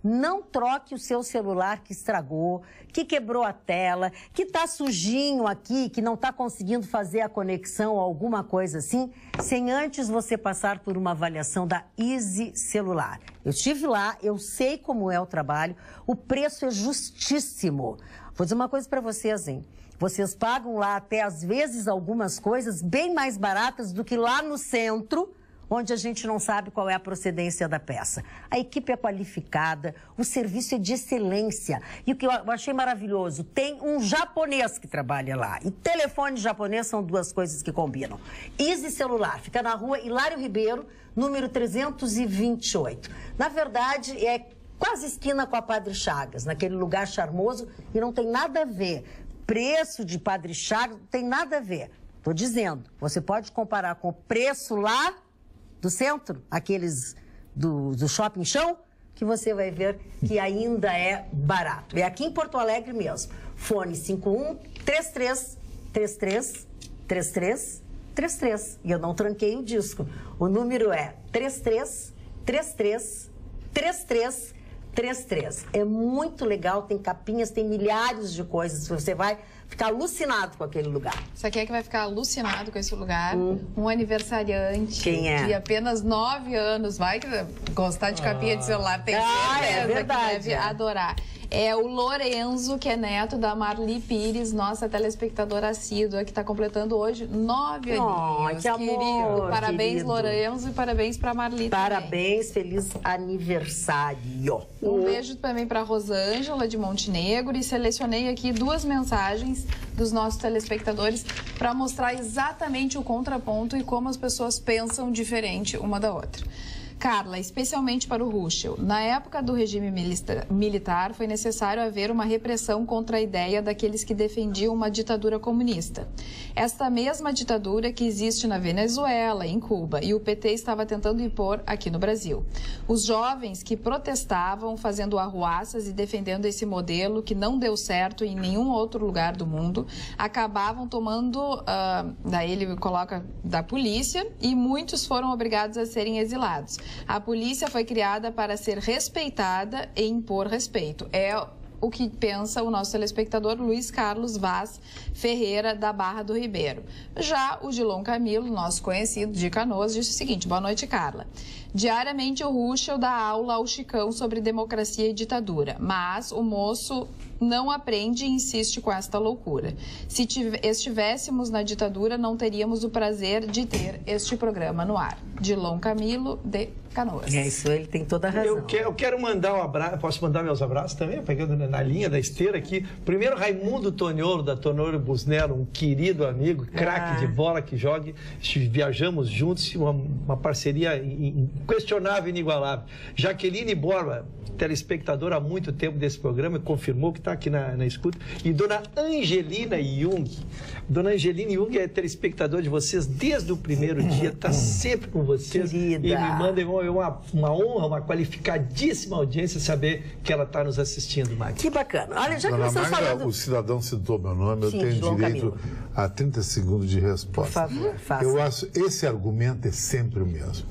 Não troque o seu celular que estragou, que quebrou a tela, que está sujinho aqui, que não está conseguindo fazer a conexão ou alguma coisa assim, sem antes você passar por uma avaliação da Easy Celular. Eu estive lá, eu sei como é o trabalho, o preço é justíssimo. Vou dizer uma coisa para vocês, hein? Vocês pagam lá até, às vezes, algumas coisas bem mais baratas do que lá no centro, onde a gente não sabe qual é a procedência da peça. A equipe é qualificada, o serviço é de excelência. E o que eu achei maravilhoso, tem um japonês que trabalha lá. E telefone japonês são duas coisas que combinam. Easy Celular, fica na rua Hilário Ribeiro, número 328. Na verdade, é quase esquina com a Padre Chagas, naquele lugar charmoso, e não tem nada a ver. Preço de Padre Chagas não tem nada a ver. Estou dizendo, você pode comparar com o preço lá do centro, aqueles do shopping chão, que você vai ver que ainda é barato. É aqui em Porto Alegre mesmo. Fone 51 33 33 33 33. E eu não tranquei o disco. O número é 33 33 33 33. É muito legal, tem capinhas, tem milhares de coisas. Você vai ficar alucinado com aquele lugar. Você quer que vai ficar alucinado com esse lugar? Um aniversariante de apenas 9 anos. Vai gostar de capinha de celular, tem certeza é verdade, que deve adorar. É o Lorenzo, que é neto da Marli Pires, nossa telespectadora assídua, que está completando hoje 9 aninhos. Que amor, parabéns, querido. Lorenzo, e parabéns para Marli Parabéns, também. Feliz aniversário. Um beijo também para Rosângela, de Montenegro, e selecionei aqui 2 mensagens dos nossos telespectadores para mostrar exatamente o contraponto e como as pessoas pensam diferente uma da outra. Carla, especialmente para o Ruschel, na época do regime militar foi necessário haver uma repressão contra a ideia daqueles que defendiam uma ditadura comunista. Esta mesma ditadura que existe na Venezuela, em Cuba, e o PT estava tentando impor aqui no Brasil. Os jovens que protestavam, fazendo arruaças e defendendo esse modelo que não deu certo em nenhum outro lugar do mundo, acabavam tomando, daí ele coloca, da polícia, e muitos foram obrigados a serem exilados. A polícia foi criada para ser respeitada e impor respeito. É o que pensa o nosso telespectador Luiz Carlos Vaz Ferreira, da Barra do Ribeiro. Já o Gilon Camilo, nosso conhecido de Canoas, disse o seguinte: boa noite, Carla. Diariamente o Ruschel dá aula ao Chicão sobre democracia e ditadura, mas o moço não aprende e insiste com esta loucura. Se estivéssemos na ditadura, não teríamos o prazer de ter este programa no ar. Dilon Camilo, de Canoas. É isso, ele tem toda a razão. Eu quero mandar um abraço, posso mandar meus abraços também, pegando na linha da esteira aqui. Primeiro, Raimundo Toniolo, da Tonoro Busnello, um querido amigo, craque de bola que joga. Viajamos juntos, uma parceria inquestionável e inigualável. Jaqueline Borba, telespectadora há muito tempo desse programa, confirmou que está aqui na escuta. E dona Angelina Jung. Dona Angelina Jung é telespectadora de vocês desde o primeiro dia, está sempre com vocês. Querida. E me manda uma honra, uma qualificadíssima audiência saber que ela está nos assistindo, Magda. Que bacana. Olha, já que Dona vocês Magda, falando... o cidadão citou meu nome, Sim, eu tenho João direito Camilo. a 30 segundos de resposta. Por favor, faça. Eu acho esse argumento é sempre o mesmo.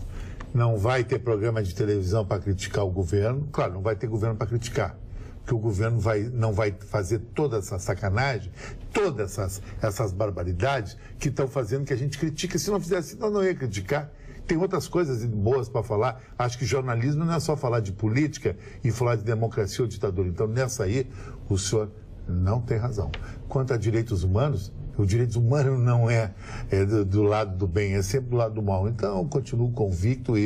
Não vai ter programa de televisão para criticar o governo. Claro, não vai ter governo para criticar. Porque o governo não vai fazer toda essa sacanagem, todas essas barbaridades que estão fazendo que a gente critica. Se não fizesse, não ia criticar. Tem outras coisas boas para falar. Acho que jornalismo não é só falar de política e falar de democracia ou ditadura. Então, nessa aí, o senhor não tem razão. Quanto a direitos humanos, o direito humano não é do lado do bem, é sempre do lado do mal. Então, eu continuo convicto,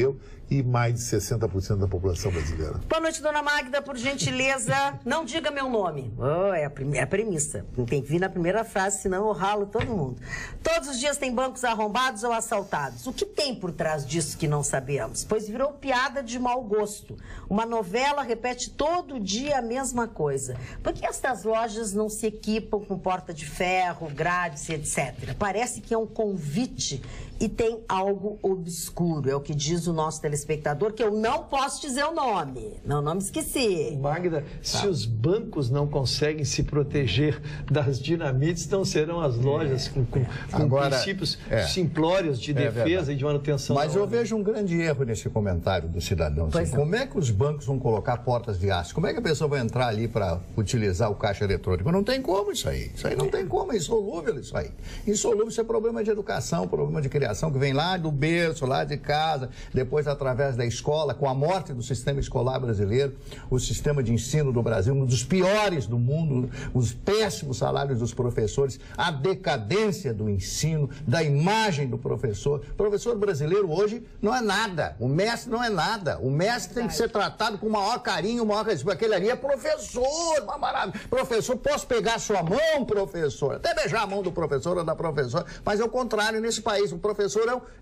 e mais de 60% da população brasileira. Boa noite, dona Magda, por gentileza, não diga meu nome. Oh, é a premissa. Tem que vir na primeira frase, senão eu ralo todo mundo. Todos os dias tem bancos arrombados ou assaltados. O que tem por trás disso que não sabemos? Pois virou piada de mau gosto. Uma novela repete todo dia a mesma coisa. Por que estas lojas não se equipam com porta de ferro, grades, etc? Parece que é um convite e tem algo obscuro. É o que diz o nosso telespectador, que eu não posso dizer o nome. Meu nome esqueci. Magda, se os bancos não conseguem se proteger das dinamites, então serão as lojas com princípios simplórios de defesa e de manutenção. Mas eu vejo um grande erro nesse comentário do cidadão. Assim, como é que os bancos vão colocar portas de aço? Como é que a pessoa vai entrar ali para utilizar o caixa eletrônico? Não tem como isso aí. Isso aí não tem como, é insolúvel isso aí. Insolúvel, isso é problema de educação, problema de criação, que vem lá do berço, lá de casa, depois através da escola, com a morte do sistema escolar brasileiro, o sistema de ensino do Brasil, um dos piores do mundo, os péssimos salários dos professores, a decadência do ensino, da imagem do professor. O professor brasileiro hoje não é nada, o mestre não é nada, o mestre tem que ser tratado com o maior carinho, o maior respeito. Aquele ali é professor, uma maravilha. Professor, posso pegar sua mão, professor? Até beijar a mão do professor ou da professora, mas é o contrário nesse país. O professor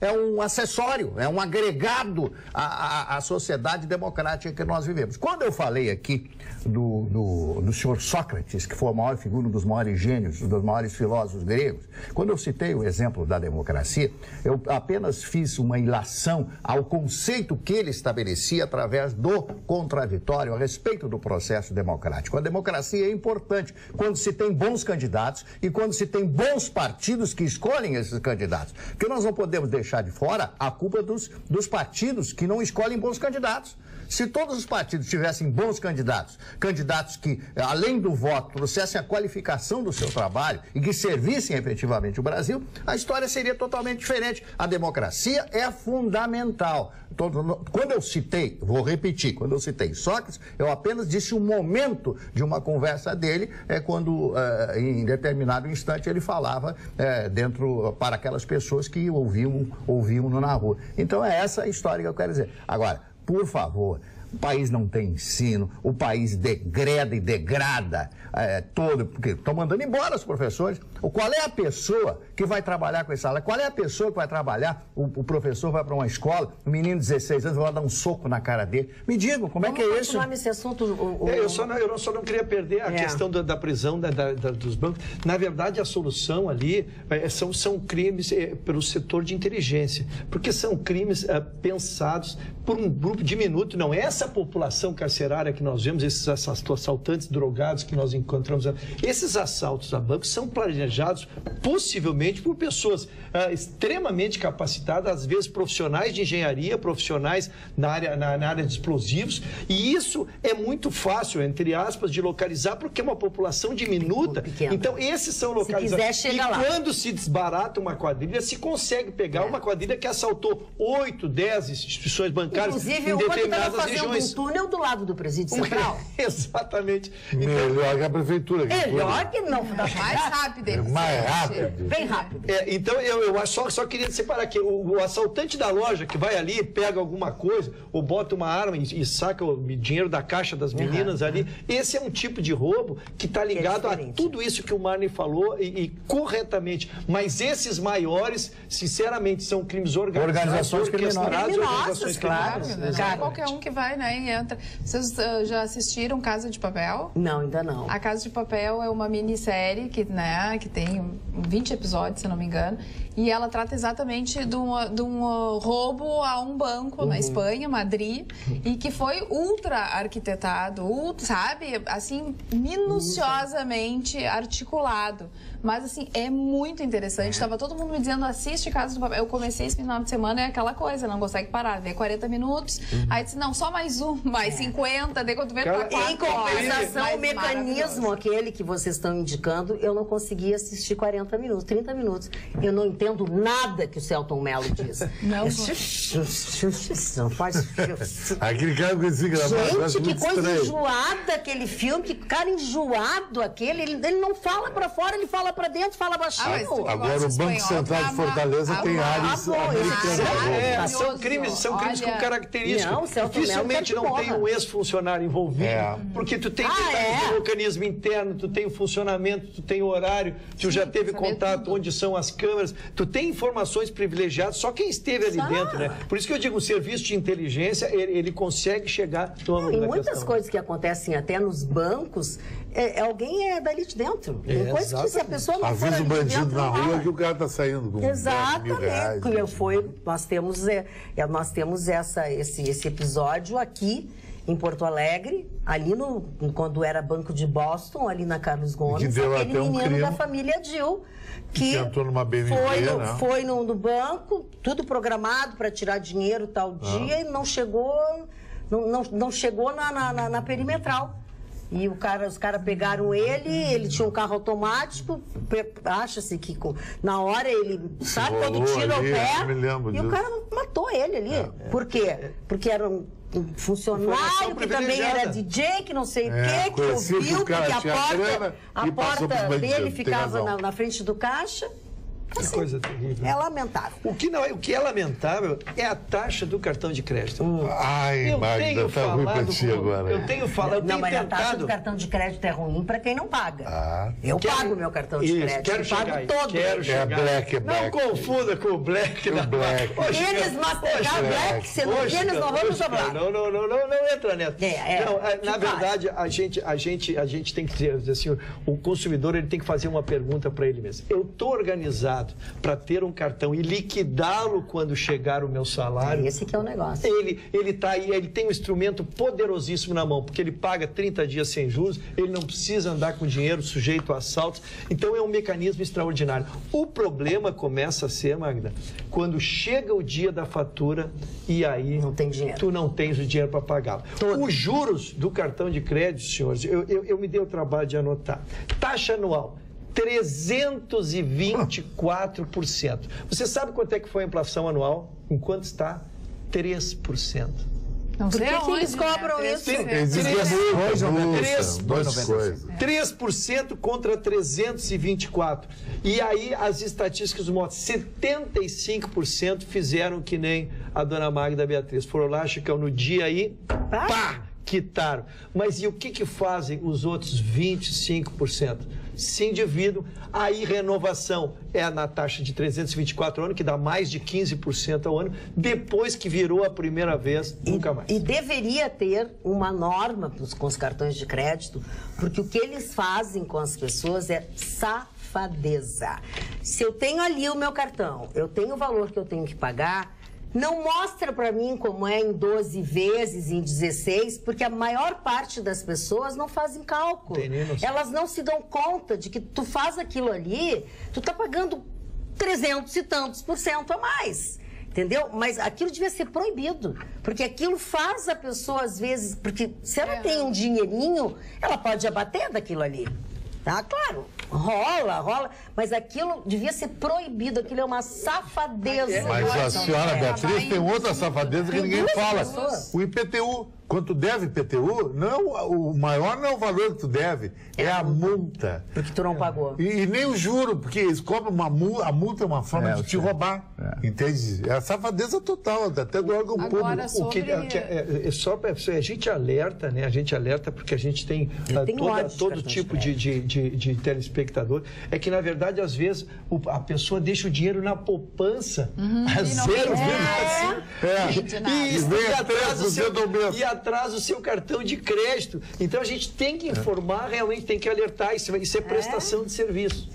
é um acessório, é um agregado à sociedade democrática que nós vivemos. Quando eu falei aqui do senhor Sócrates, que foi a maior figura, um dos maiores gênios, um dos maiores filósofos gregos, quando eu citei o exemplo da democracia, eu apenas fiz uma ilação ao conceito que ele estabelecia através do contraditório a respeito do processo democrático. A democracia é importante quando se tem bons candidatos e quando se tem bons partidos que escolhem esses candidatos. Porque nós não podemos deixar de fora a culpa dos partidos que não escolhem bons candidatos. Se todos os partidos tivessem bons candidatos, candidatos que, além do voto, trouxessem a qualificação do seu trabalho e que servissem efetivamente o Brasil, a história seria totalmente diferente. A democracia é fundamental. Quando eu citei, vou repetir, quando eu citei Sócrates, eu apenas disse um momento de uma conversa dele, quando em determinado instante ele falava para aquelas pessoas que ouviam-no na rua. Então é essa a história que eu quero dizer. Agora, por favor, o país não tem ensino, o país degreda e degrada porque estão mandando embora os professores. Qual é a pessoa que vai trabalhar com esse salário? Qual é a pessoa que vai trabalhar? O professor vai para uma escola, um menino de 16 anos vai lá dar um soco na cara dele. Me digam, como é que é isso? Nesse assunto, eu só não queria perder a questão da prisão dos bancos. Na verdade, a solução ali são crimes pelo setor de inteligência, porque são crimes pensados por um grupo diminuto. Não é essa população carcerária que nós vemos, esses assaltantes drogados que nós encontramos. Esses assaltos a bancos são planejados possivelmente por pessoas extremamente capacitadas, às vezes profissionais de engenharia, profissionais na área de explosivos, e isso é muito fácil, entre aspas, de localizar, porque é uma população diminuta. Então, esses são localizados. E quando se desbarata uma quadrilha, se consegue pegar uma quadrilha que assaltou 8, 10 instituições bancárias em determinadas regiões. Um túnel do lado do presídio central. Exatamente. Melhor que a prefeitura. Melhor que não. Mais rápido. Mais rápido. Bem rápido. Então, eu só queria separar que o assaltante da loja que vai ali, pega alguma coisa, ou bota uma arma e saca o dinheiro da caixa das meninas ali, esse é um tipo de roubo que está ligado a tudo isso que o Marney falou e corretamente. Mas esses maiores, sinceramente, são crimes organizados. Organizações criminosas, claro. Qualquer um que vai, né, e entra. Vocês já assistiram Casa de Papel? Não, ainda não. A Casa de Papel é uma minissérie que tem 20 episódios, se não me engano, e ela trata exatamente de um roubo a um banco na Espanha, Madrid, e que foi ultra arquitetado, sabe, assim, minuciosamente articulado. Mas, assim, é muito interessante. Estava todo mundo me dizendo, assiste Casa do Papel. Eu comecei esse final de semana, é aquela coisa, não consegue parar. Vê 40 minutos, aí disse, não, só mais mais 50, daí quando vem pra 4 Em compensação, horas, o mecanismo, aquele que vocês estão indicando, eu não consegui assistir 40 minutos, 30 minutos. Eu não entendo nada que o Selton Mello diz. Não faz... Aquele cara com esse gravado. Gente, que coisa enjoada aquele filme, que cara enjoado aquele. Ele não fala pra fora, ele fala pra dentro, fala baixinho. Agora o Banco Central de Fortaleza tem áreas americanas. São crimes com características. Dificilmente não tem um ex-funcionário envolvido, porque tu tem um mecanismo interno, tu tem o funcionamento, tu tem o horário, tu já teve contato, onde são as câmeras, tu tem informações privilegiadas, só quem esteve ali dentro, né? Por isso que eu digo, o serviço de inteligência, ele consegue chegar no âmbito da muitas coisas que acontecem até nos bancos, alguém é dali de dentro. Tem coisas que se a pessoa não for avisa o bandido dentro, na rua que o cara tá saindo com exatamente. Nós temos esse episódio aqui em Porto Alegre, ali quando era Banco de Boston, ali na Carlos Gomes, que deu aquele até um menino crime, da família Jill, que entrou numa BMW, foi no banco, tudo programado para tirar dinheiro tal dia, e não chegou na perimetral. E os caras pegaram ele tinha um carro automático, acha-se que na hora ele, sabe, quando tira o pé, e o cara matou ele ali. Por quê? Porque era um funcionário que também era DJ, que não sei o quê, que ouviu, porque a porta dele ficava na frente do caixa. Que coisa terrível. É lamentável. O que é lamentável é a taxa do cartão de crédito. Ai, Magda, tá ruim pra ti agora. Eu tenho falado, mas a taxa do cartão de crédito é ruim pra quem não paga. Eu pago meu cartão de crédito. Quero chegar todo. É Black. Não confunda com o Black. Eles Mastercard Black, você não quer, nós não vamos falar. Não entra nessa. Na verdade, a gente tem que dizer assim, o consumidor ele tem que fazer uma pergunta para ele mesmo. Eu tô organizado para ter um cartão e liquidá-lo quando chegar o meu salário. Esse que é o negócio. Ele tá aí, ele tem um instrumento poderosíssimo na mão, porque ele paga 30 dias sem juros, ele não precisa andar com dinheiro sujeito a assaltos, então é um mecanismo extraordinário. O problema começa a ser, Magda, quando chega o dia da fatura e aí não tem dinheiro. Tu não tens o dinheiro para pagá-lo. Os juros do cartão de crédito, senhores, eu me dei o trabalho de anotar. Taxa anual, 324%. Você sabe quanto é que foi a inflação anual? Em quanto está? 3%. Não sei Por que eles cobram isso? Existe 3% contra 324%. E aí as estatísticas mostram 75% fizeram que nem a dona Magda Beatriz. Foram lá, Chicão, no dia aí, pá, quitaram. Mas e o que fazem os outros 25%? Se endividam, aí renovação é na taxa de 324 anos, que dá mais de 15% ao ano, depois que virou a primeira vez, nunca mais. E deveria ter uma norma com os cartões de crédito, porque o que eles fazem com as pessoas é safadeza. Se eu tenho ali o meu cartão, eu tenho o valor que eu tenho que pagar, não mostra para mim como é em 12 vezes, em 16, porque a maior parte das pessoas não fazem cálculo. Elas não se dão conta de que tu faz aquilo ali, tu tá pagando 300 e tantos % a mais. Entendeu? Mas aquilo devia ser proibido, porque aquilo faz a pessoa, às vezes, porque se ela tem um dinheirinho, ela pode abater daquilo ali. Tá? Claro, rola, mas aquilo devia ser proibido, aquilo é uma safadeza. Mas a senhora Beatriz tem outra safadeza que ninguém fala. O IPTU. Quando tu deve IPTU, o maior não é o valor que tu deve, é a multa. Porque tu não pagou. E nem o juro, porque eles cobram uma multa, a multa é uma forma de te roubar. Entende? É a safadeza total, até do órgão público. A gente alerta, né? A gente alerta porque a gente tem todo tipo de telespectador. É que, na verdade, às vezes, a pessoa deixa o dinheiro na poupança a 0,5%. E atrasa o seu cartão de crédito. Então a gente tem que informar, realmente tem que alertar. Isso é prestação de serviço.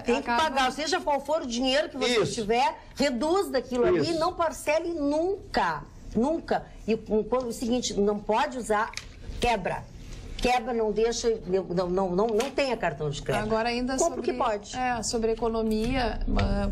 Tem que pagar. Seja qual for o dinheiro que você tiver, reduz daquilo ali, não parcele nunca. Nunca. E o seguinte, não pode usar, quebra. quebra, não deixa, não tenha cartão de crédito. Agora ainda compra o que pode. Sobre economia,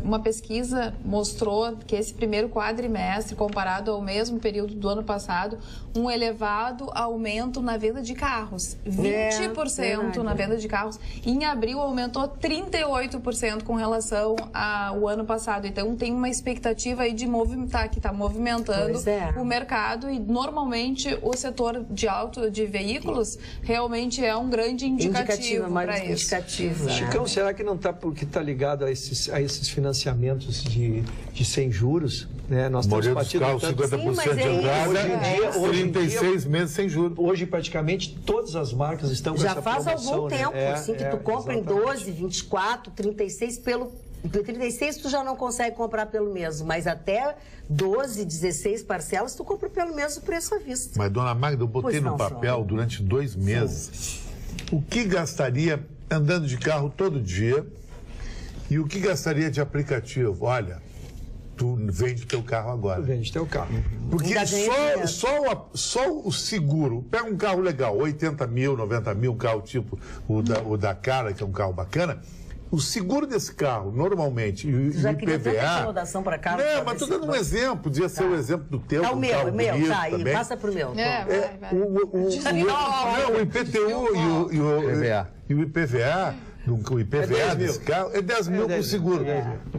uma pesquisa mostrou que esse primeiro quadrimestre, comparado ao mesmo período do ano passado, um elevado aumento na venda de carros. 20% na venda de carros. Em abril aumentou 38% com relação ao ano passado. Então tem uma expectativa aí de movimentar, que está movimentando o mercado, e normalmente o setor de veículos realmente é um grande indicativo para isso. Chicão, será que não está porque está ligado a esses financiamentos de sem juros? Né? Nós estamos batendo carros, 50% de entrada, hoje em dia, 36 meses sem juros. Hoje, praticamente, todas as marcas estão com essa promoção. Já faz algum tempo, né? assim, que tu compra em 12, 24, 36 pelo... 36 tu já não consegue comprar pelo mesmo, mas até 12, 16 parcelas tu compra pelo mesmo preço à vista. Mas, dona Magda, eu botei no papel durante 2 meses o que gastaria andando de carro todo dia e o que gastaria de aplicativo. Olha, tu vende teu carro agora. Vende teu carro. Porque só o seguro, pega um carro legal, 80 mil, 90 mil, um carro tipo o da Cara, que é um carro bacana. O seguro desse carro, normalmente, e o IPVA... Para carro, não, mas estou dando um exemplo, podia ser o exemplo do teu. É o meu, tá aí, passa para o meu. O IPTU e o IPVA... O IPVA desse carro é 10 mil por seguro.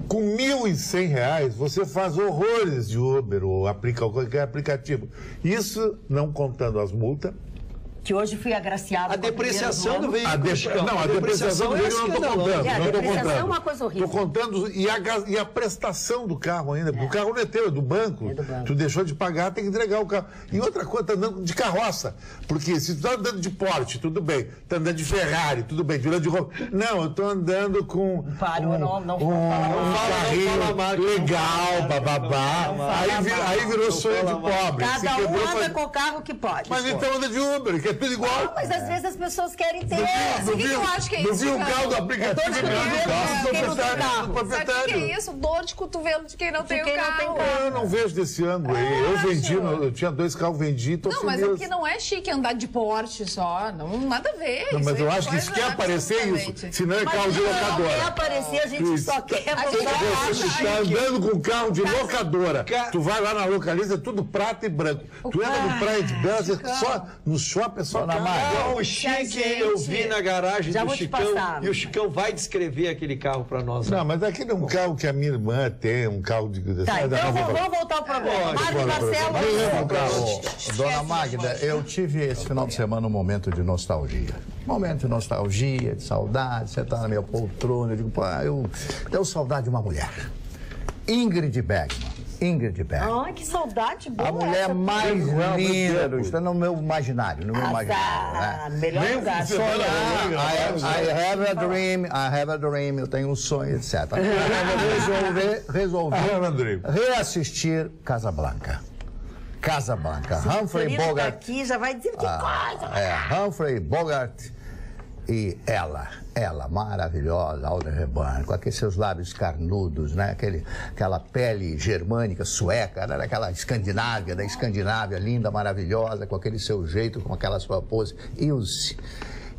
Com R$1.100 você faz horrores de Uber ou qualquer aplicativo. Isso não contando as multas. Que hoje fui agraciado. A depreciação do veículo. Não, a depreciação do veículo eu não estou contando. A depreciação é uma coisa horrível. Estou contando e a prestação do carro ainda. Porque o carro não é teu, é do banco. Tu deixou de pagar, tem que entregar o carro. E outra coisa, tá andando de carroça. Porque se tu tá andando de Porsche, tudo bem. Tá andando de Ferrari, tudo bem. De roupa. Não, eu tô andando com um carrinho legal, bababá. Aí virou sonho de pobre. Cada um anda com o carro que pode. Mas então anda de Uber, que é tudo igual. Não, mas às vezes as pessoas querem ter. Eu acho que é isso. Não viu o carro do aplicativo do proprietário. Sabe o que é isso? Dor de cotovelo de quem não tem o carro. Eu não vejo desse ângulo aí. Eu vendi, eu tinha 2 carros, vendi, tô feliz. Não, mas é porque não é chique andar de Porsche só. Não, nada a ver. Não, mas eu acho que isso quer aparecer isso. Se não é carro de locadora. Não quer aparecer, a gente só quer voltar. Você está andando com carro de locadora. Tu vai lá na localiza, é tudo prata e branco. Tu entra no Praia de Belas, só no shopping, só na marca. O chique eu vi na garagem do Chicão. E o Chicão vai descrever aquele carro para nós. Não, mas aquele é um carro que a minha irmã tem, um carro de... Tá, então vamos voltar ao programa. Mário Marcelo. Dona Magda, eu tive esse final de semana um momento de nostalgia. Momento de nostalgia, de saudade. Você tá na minha poltrona, eu digo, pô, eu tenho saudade de uma mulher. Ingrid Bergman. Ai, que saudade boa. A mulher mais linda, está no meu imaginário, melhor lugar. I have a dream, eu tenho um sonho, etc. Resolvi reassistir Casablanca. Humphrey Bogart. Aqui já vai dizer que coisa. Humphrey Bogart e ela maravilhosa, Audrey Hepburn, com aqueles seus lábios carnudos, né? Aquela pele germânica, sueca, né? Da Escandinávia, linda, maravilhosa, com aquele seu jeito, com aquela sua pose, Ilse.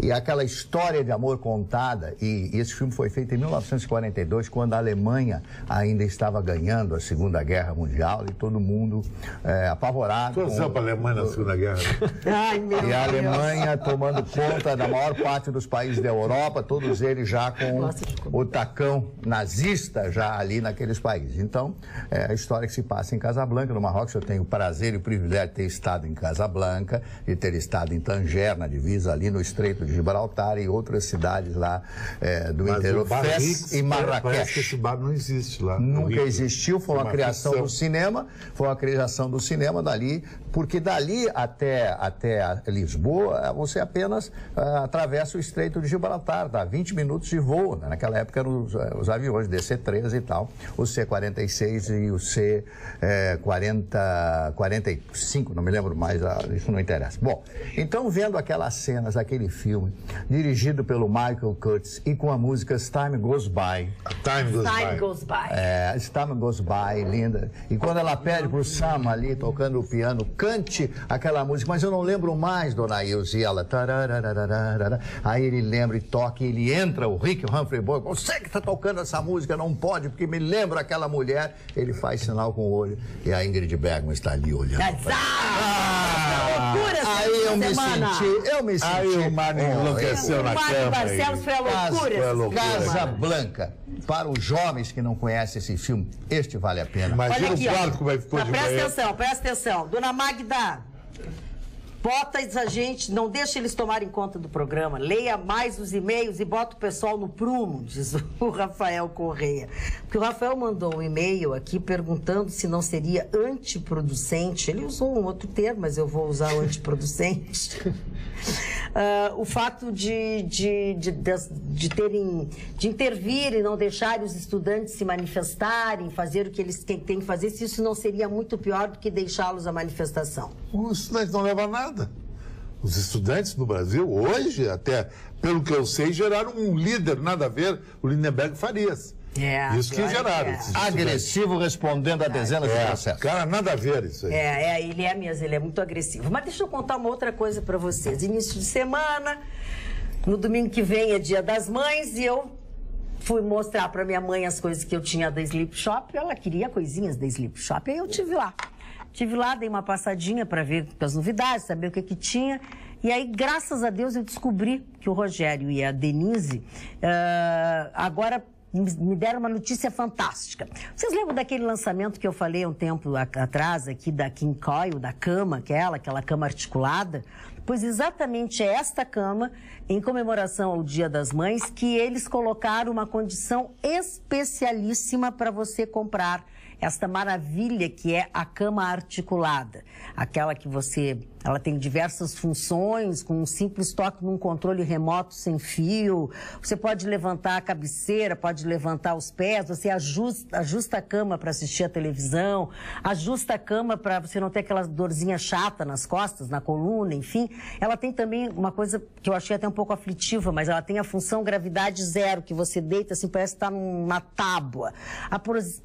E aquela história de amor contada, e esse filme foi feito em 1942, quando a Alemanha ainda estava ganhando a Segunda Guerra Mundial, e todo mundo apavorado. Torceu para a Alemanha na Segunda Guerra. Ai, meu Deus. E a Alemanha tomando conta da maior parte dos países da Europa, todos eles já com o tacão nazista já ali naqueles países. Então, é a história que se passa em Casablanca, no Marrocos. Eu tenho o prazer e o privilégio de ter estado em Casablanca, de ter estado em Tanger, na divisa ali no Estreito de Gibraltar, e outras cidades lá do interior, Fez e Marrakech. Parece que esse bar não existe lá. Nunca existiu, foi uma criação do cinema, dali, porque dali até Lisboa, você apenas atravessa o Estreito de Gibraltar, dá 20 minutos de voo, né? Naquela época eram os aviões DC-13 e tal, o C-46 e o C-45, não me lembro mais, isso não interessa. Bom, então vendo aquelas cenas, aquele filme, filme, dirigido pelo Michael Curtiz e com a música As Time Goes By. Time Goes By. As Time Goes By, linda. E quando ela pede pro Sam ali, tocando o piano, cante aquela música, mas eu não lembro mais, dona Ilse, e ela... Aí ele lembra e toca, e ele entra, o Rick Humphrey Bogart, você que tá tocando essa música, não pode, porque me lembra aquela mulher. Ele faz sinal com o olho, e a Ingrid Bergman está ali olhando. Aí eu me senti. Aí o Mário enlouqueceu na cama. O Barcelos foi a loucura. Casablanca. Para os jovens que não conhecem esse filme, este vale a pena. Imagina o quarto como é que ficou de manhã. Presta atenção. Dona Magda, bota a gente, não deixa eles tomarem conta do programa. Leia mais os e-mails e bota o pessoal no prumo, diz o Rafael Correia. Porque o Rafael mandou um e-mail aqui perguntando se não seria antiproducente. Ele usou um outro termo, mas eu vou usar o antiproducente. O fato de intervir e não deixar os estudantes se manifestarem, fazer o que eles têm que fazer, se isso não seria muito pior do que deixá-los à manifestação. Os estudantes não levam nada. Os estudantes no Brasil, hoje, até pelo que eu sei, geraram um líder, nada a ver, o Lindenberg Farias. Isso que geraram. Agressivo, respondendo a dezenas de processos. Cara, nada a ver isso aí. Ele é mesmo, ele é muito agressivo. Mas deixa eu contar uma outra coisa para vocês. Início de semana, no domingo que vem é Dia das Mães, e eu fui mostrar para minha mãe as coisas que eu tinha da Sleep Shop. Ela queria coisinhas da Sleep Shop, aí eu tive lá. Dei uma passadinha para ver as novidades, saber o que tinha. E aí, graças a Deus, eu descobri que o Rogério e a Denise agora me deram uma notícia fantástica. Vocês lembram daquele lançamento que eu falei um tempo atrás aqui da King Coil, da cama, aquela cama articulada? Pois exatamente é esta cama, em comemoração ao Dia das Mães, que eles colocaram uma condição especialíssima para você comprar esta maravilha que é a cama articulada. Aquela que ela tem diversas funções, com um simples toque num controle remoto sem fio. Você pode levantar a cabeceira, pode levantar os pés, você ajusta a cama para assistir a televisão, ajusta a cama para você não ter aquela dorzinha chata nas costas, na coluna, enfim. Ela tem também uma coisa que eu achei até um pouco aflitiva, mas ela tem a função gravidade zero, que você deita assim, parece estar numa tábua. A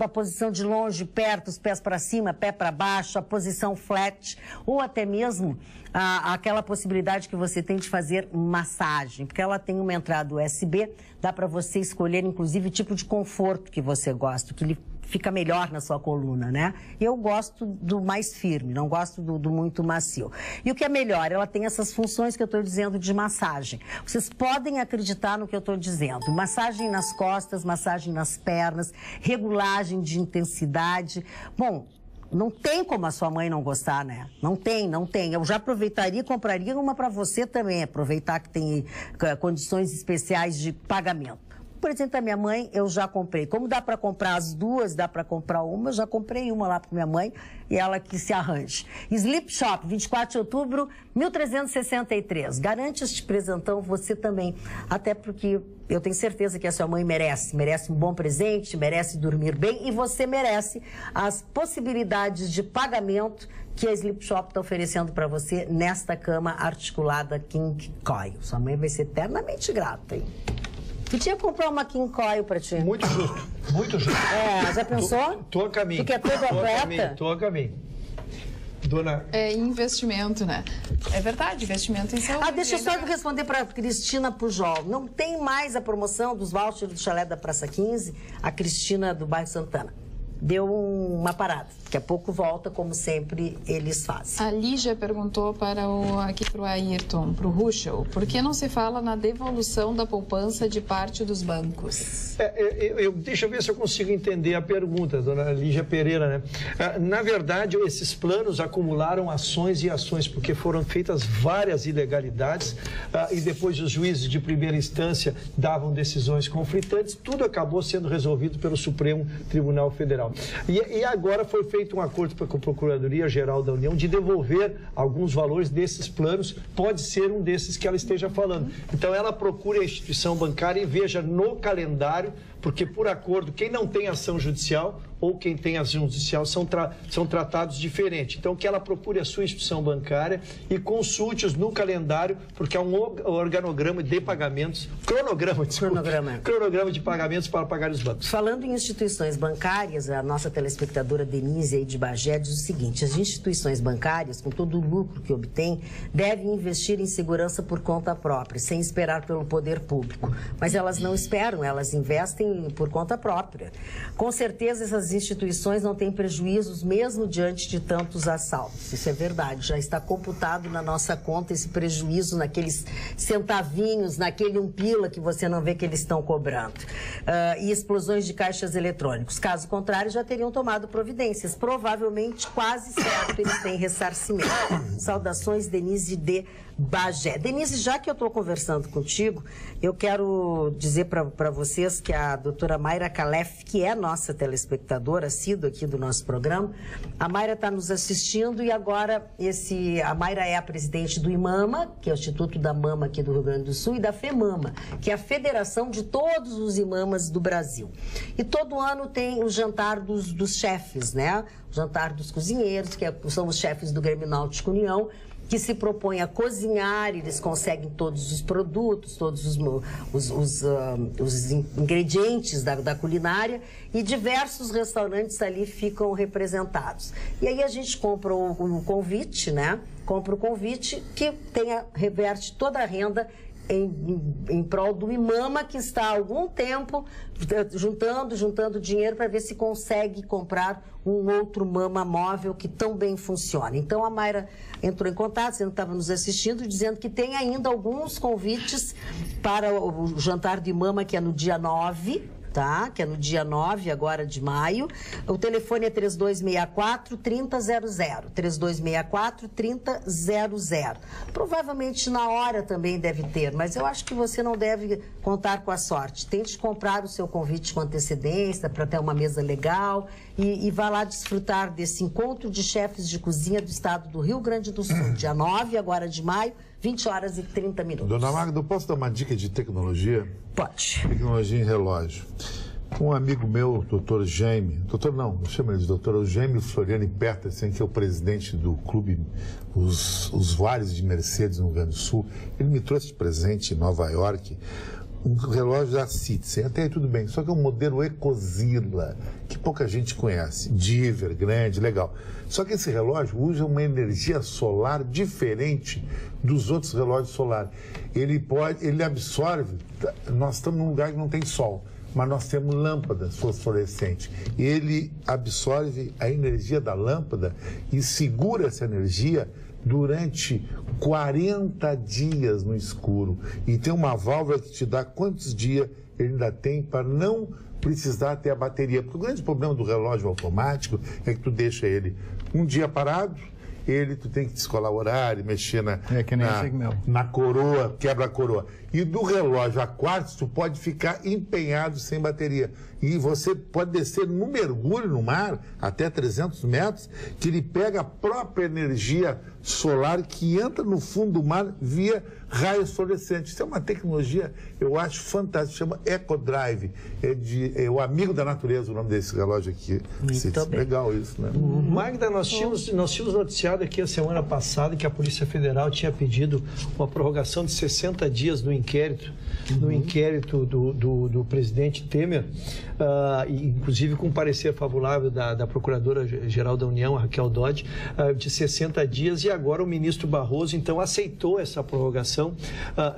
posição de longe, perto, os pés para cima, pé para baixo, a posição flat, ou até mesmo aquela possibilidade que você tem de fazer massagem, porque ela tem uma entrada USB, dá para você escolher inclusive o tipo de conforto que você gosta, que ele fica melhor na sua coluna, né? Eu gosto do mais firme, não gosto do muito macio. E o que é melhor, ela tem essas funções que eu estou dizendo de massagem. Vocês podem acreditar no que eu estou dizendo. Massagem nas costas, massagem nas pernas, regulagem de intensidade. Bom, não tem como a sua mãe não gostar, né? Não tem. Eu já aproveitaria e compraria uma para você também, aproveitar que tem condições especiais de pagamento. Por exemplo, da minha mãe, eu já comprei. Como dá para comprar as duas, dá para comprar uma, eu já comprei uma lá para minha mãe e ela que se arranje. Sleep Shop, 24 de outubro, 1363. Garante este presentão você também. Até porque eu tenho certeza que a sua mãe merece. Merece um bom presente, merece dormir bem e você merece as possibilidades de pagamento que a Sleep Shop está oferecendo para você nesta cama articulada King Coil. Sua mãe vai ser eternamente grata, hein? Podia comprar uma King Coil pra ti. Muito justo, muito justo. Já pensou? Tô a caminho. Tu quer tudo atleta? Tô a caminho. Dona... É investimento, né? É verdade, investimento em saúde. Deixa eu só responder para Cristina Pujol. Não tem mais a promoção dos vouchers do chalé da Praça 15, a Cristina do bairro Santana. Deu uma parada. Daqui a pouco volta, como sempre eles fazem. A Lígia perguntou aqui para o Ayrton, para o Ruschel, por que não se fala na devolução da poupança de parte dos bancos? Deixa eu ver se eu consigo entender a pergunta, dona Lígia Pereira, né? Na verdade, esses planos acumularam ações e ações, porque foram feitas várias ilegalidades e depois os juízes de primeira instância davam decisões conflitantes, tudo acabou sendo resolvido pelo Supremo Tribunal Federal. E agora foi feito um acordo com a Procuradoria-Geral da União de devolver alguns valores desses planos, pode ser um desses que ela esteja falando. Então ela procura a instituição bancária e veja no calendário, porque por acordo, quem não tem ação judicial ou quem tem ação judicial são tratados diferente. Então, que ela procure a sua instituição bancária e consulte-os no calendário, porque é um organograma de pagamentos, cronograma de pagamentos para pagar os bancos. Falando em instituições bancárias, a nossa telespectadora Denise aí de Bagé diz o seguinte: as instituições bancárias, com todo o lucro que obtêm, devem investir em segurança por conta própria, sem esperar pelo poder público. Mas elas não esperam, elas investem por conta própria. Com certeza, essas instituições não têm prejuízos mesmo diante de tantos assaltos. Isso é verdade, já está computado na nossa conta esse prejuízo naqueles centavinhos, naquele 1 pila que você não vê que eles estão cobrando. E explosões de caixas eletrônicos. Caso contrário, já teriam tomado providências. Provavelmente, quase certo, eles têm ressarcimento. Saudações, Denise de Bagé. Denise, já que eu estou conversando contigo, eu quero dizer para vocês que a doutora Mayra Calef, que é nossa telespectadora, assídua aqui do nosso programa, a Mayra está nos assistindo e agora a Mayra é a presidente do IMAMA, que é o Instituto da Mama aqui do Rio Grande do Sul, e da FEMAMA, que é a federação de todos os imamas do Brasil. E todo ano tem o jantar dos chefes, né? O jantar dos cozinheiros, que são os chefes do Grêmio Náutico União, que se propõem a cozinhar, eles conseguem todos os produtos, todos os ingredientes da culinária, e diversos restaurantes ali ficam representados. E aí a gente compra o convite, né? Compra o convite que reverte toda a renda em prol do IMAMA, que está há algum tempo juntando dinheiro para ver se consegue comprar um outro mama móvel que tão bem funciona. Então a Mayra entrou em contato, você não estava nos assistindo, dizendo que tem ainda alguns convites para o jantar de IMAMA, que é no dia 9, tá? Que é no dia 9 agora de maio. O telefone é 3264-3000. 3264-3000. Provavelmente na hora também deve ter, mas eu acho que você não deve contar com a sorte. Tente comprar o seu convite com antecedência para ter uma mesa legal e vá lá desfrutar desse encontro de chefes de cozinha do estado do Rio Grande do Sul. Dia 9 agora de maio, 20 horas e 30 minutos. Dona Magda, eu posso dar uma dica de tecnologia? Pode. Tecnologia em relógio. Um amigo meu, doutor Jaime, eu chamo ele de doutor Jaime Floriani Petersen, que é o presidente do clube Os Usuários de Mercedes no Rio Grande do Sul, ele me trouxe de presente em Nova York um relógio da Citizen. Até aí tudo bem, só que é um modelo Ecozilla, que pouca gente conhece. Diver, grande, legal. Só que esse relógio usa uma energia solar diferente dos outros relógios solares. Ele absorve, nós estamos num lugar que não tem sol, mas nós temos lâmpadas fosforescentes. Ele absorve a energia da lâmpada e segura essa energia durante 40 dias no escuro. E tem uma válvula que te dá quantos dias ele ainda tem para não precisar ter a bateria. Porque o grande problema do relógio automático é que tu deixa ele um dia parado, tu tem que descolar o horário, mexer na coroa, quebra a coroa. E do relógio a quartzo, tu pode ficar empenhado sem bateria. E você pode descer num mergulho no mar, até 300 metros, que ele pega a própria energia solar que entra no fundo do mar via raios fluorescentes. Isso é uma tecnologia, eu acho, fantástica, chama EcoDrive. É o amigo da natureza, o nome desse relógio aqui. Legal isso, né? Magda, nós tínhamos noticiado aqui a semana passada que a Polícia Federal tinha pedido uma prorrogação de 60 dias no inquérito do presidente Temer, inclusive com parecer favorável da Procuradora-Geral da União, a Raquel Dodge, de 60 dias, e agora o ministro Barroso, então, aceitou essa prorrogação,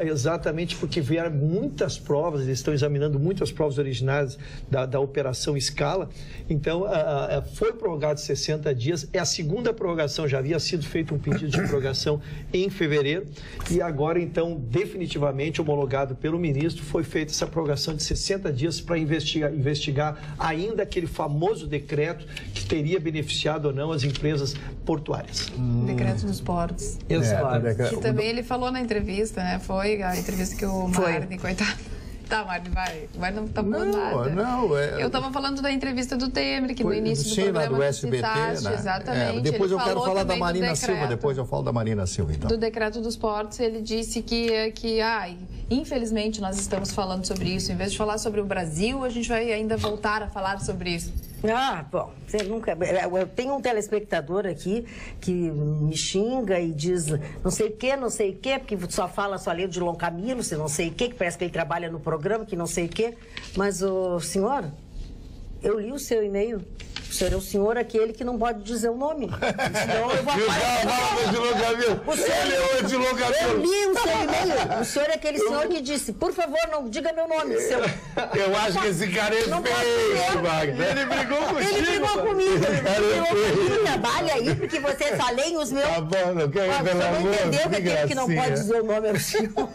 exatamente porque vieram muitas provas, eles estão examinando muitas provas originárias da Operação Scala, então, foi prorrogado 60 dias, é a segunda prorrogação, já havia sido feito um pedido de prorrogação em fevereiro, e agora, então, definitivamente homologado pelo ministro, foi feita essa prorrogação de 60 dias para investigar ainda aquele famoso decreto que teria beneficiado ou não as empresas portuárias. Decreto dos portos. Exato. Que também ele falou na entrevista, né? Foi a entrevista que o Marne, coitado... Tá, Marne, vai. O Marne não tá falando nada. Eu tava falando da entrevista do Temer, que no início do programa do SBT, citaste, exatamente. Depois eu quero falar da Marina Silva, depois eu falo da Marina Silva, então. Do decreto dos portos, ele disse que infelizmente nós estamos falando sobre isso. Em vez de falar sobre o Brasil, a gente vai ainda voltar a falar sobre isso. Bom, você nunca... Eu tenho um telespectador aqui que me xinga e diz não sei o quê, porque só lê de Long Camilo, se não sei o quê, que parece que ele trabalha no programa, que não sei o quê. Mas, senhor, eu li o seu e-mail. O senhor é o senhor aquele que não pode dizer o nome. Senão eu vou Eu li o seu e-mail. O senhor é aquele senhor que disse, por favor, não diga meu nome. Seu... Eu acho que esse cara é feio, Magda. Ele brigou contigo. Ele brigou comigo. Ele trabalha aí, porque você só lê os meus... Tá bom, não quero revelar amor. Você não entendeu que aquele que não pode dizer o nome é o senhor.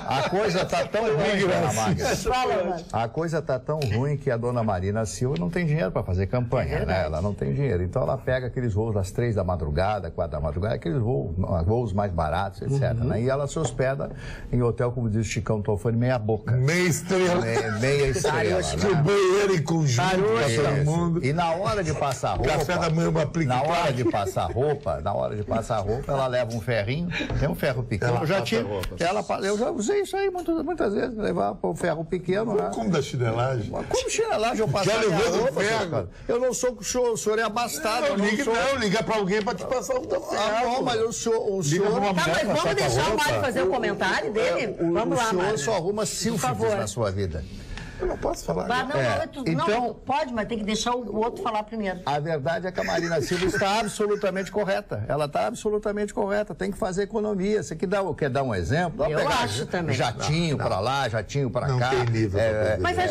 A coisa tá tão ruim, dona Magda. Fala, mano. A coisa tá tão ruim que a dona Marina Silva não tem dinheiro para fazer campanha. Né? Ela não tem dinheiro. Então ela pega aqueles voos das 3 da madrugada, 4 da madrugada, aqueles voos mais baratos, etc. Né? E ela se hospeda em hotel, como diz o Chicão Tofani, meia boca. Meia estrela. Meia estrela. Né? O banheiro em conjunto para todo mundo. E na hora de passar roupa. Café da manhã, na hora de passar roupa, ela leva um ferrinho, tem um ferro pequeno. Eu já usei isso aí muitas vezes, levar o ferro pequeno. Né? Como da chinelagem? Como chinelagem eu passar minha roupa, cara? Eu não sou o senhor é abastado. Liga pra alguém pra te passar o teu ferro. Não, mas o senhor... Mas vamos deixar o Mário fazer o comentário dele? Vamos lá, Mário. O senhor só arruma sílfides na sua vida. Eu não posso falar. Não, pode, mas tem que deixar o outro falar primeiro. A verdade é que a Marina Silva está absolutamente correta. Ela está absolutamente correta. Tem que fazer economia. Você quer dar um exemplo? Eu acho também. Jatinho para lá, jatinho para cá. Não tem nível. Mas a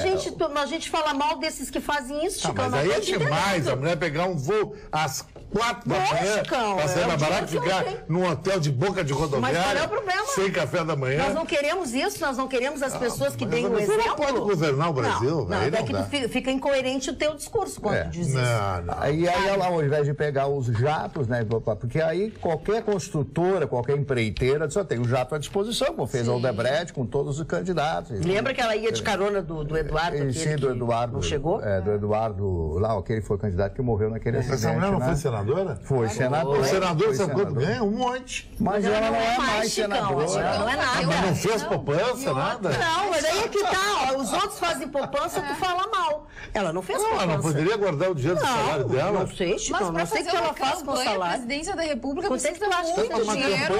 gente fala mal desses que fazem isso, Chicão. Mas aí é demais. A mulher pegar um voo às 4 da manhã, passar na barraca, ficar num hotel de boca de rodoviária. Mas qual é o problema? Sem café da manhã. Nós não queremos isso, nós não queremos as pessoas que deem o exemplo. Você não pode governar o Brasil. Não, é que fica incoerente o teu discurso quando diz isso. E aí ela, ao invés de pegar os jatos, né? Porque aí qualquer construtora, qualquer empreiteira só tem o jato à disposição, como fez a Odebrecht com todos os candidatos. Lembra que ela ia de carona do Eduardo? Sim, do Eduardo. Não chegou? Do Eduardo, lá, aquele foi candidato que morreu naquele acidente. Essa mulher não foi senadora? Foi senadora. O senador, sabe quanto ganha? Um monte. Mas ela não é mais senadora. Não é nada. Mas não fez poupança, nada? Não, mas aí é que tá. Os outros fazem poupança, tu fala mal. Ela não fez poupança. Ela não poderia guardar o dinheiro do salário dela? Não sei, Chico. Não sei o que ela faz com o salário. A presidência da República precisa muito dinheiro.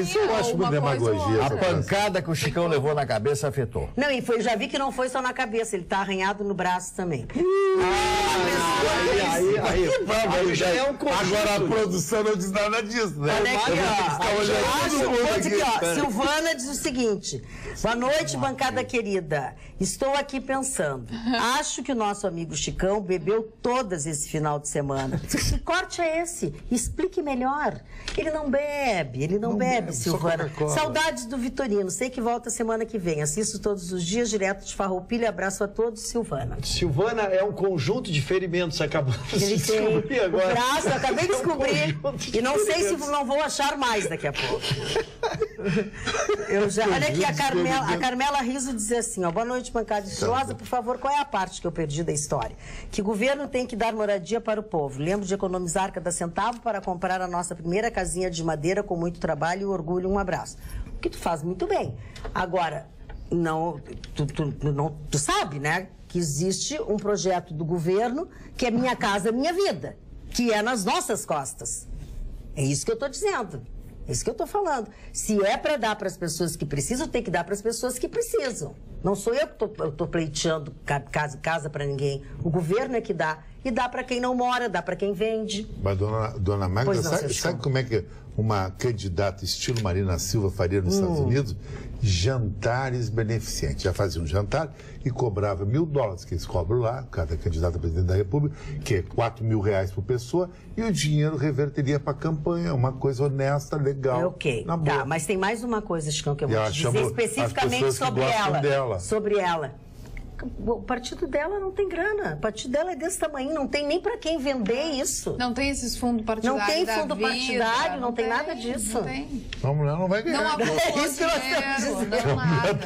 Isso eu acho uma demagogia. A pancada que o Chicão levou na cabeça afetou. Não, e já vi que não foi só na cabeça, ele tá arranhado no braço também. Agora a produção não diz nada disso, né? Silvana diz o seguinte: boa noite, bancada querida. Estou aqui pensando. Acho que o nosso amigo Chicão bebeu todas esse final de semana. Que corte é esse? Explique melhor. Ele não bebe, Silvana. Saudades do Vitorino. Sei que volta semana que vem. Assisto todos os dias, direto de Farroupilha. Abraço a todos, Silvana. Silvana é um conjunto de ferimentos, acabamos de descobrir agora. O braço, eu acabei de descobrir. E não sei se não vou achar mais daqui a pouco. Olha aqui, a Carmela Riso diz assim, ó, boa noite, bancada estilosa, por favor, qual é a parte que eu perdi da história? Que o governo tem que dar moradia para o povo. Lembro de economizar cada centavo para comprar a nossa primeira casinha de madeira com muito trabalho e orgulho. Um abraço. O que tu faz muito bem. Agora, tu sabe, né, que existe um projeto do governo que é Minha Casa Minha Vida, que é nas nossas costas. É isso que eu estou dizendo. É isso que eu estou falando. Se é para dar para as pessoas que precisam, tem que dar para as pessoas que precisam. Não sou eu que estou pleiteando casa para ninguém. O governo é que dá. E dá para quem não mora, dá para quem vende. Mas, dona Magda, sabe como é que uma candidata estilo Marina Silva faria nos Estados Unidos? Jantares beneficentes. Já fazia um jantar e cobrava $1.000, que eles cobram lá, cada candidato a presidente da República, que é R$4.000 por pessoa, e o dinheiro reverteria para a campanha, uma coisa honesta, legal. Ok, tá, mas tem mais uma coisa, Chicão, que eu vou te dizer especificamente sobre ela. O partido dela não tem grana. O partido dela é desse tamanho, não tem nem para quem vender isso. Não tem esses fundos partidários. Não tem fundo partidário, não tem nada disso. Não tem. A mulher não vai ganhar. Não acumulou isso que nós estamos dizendo. Não nada.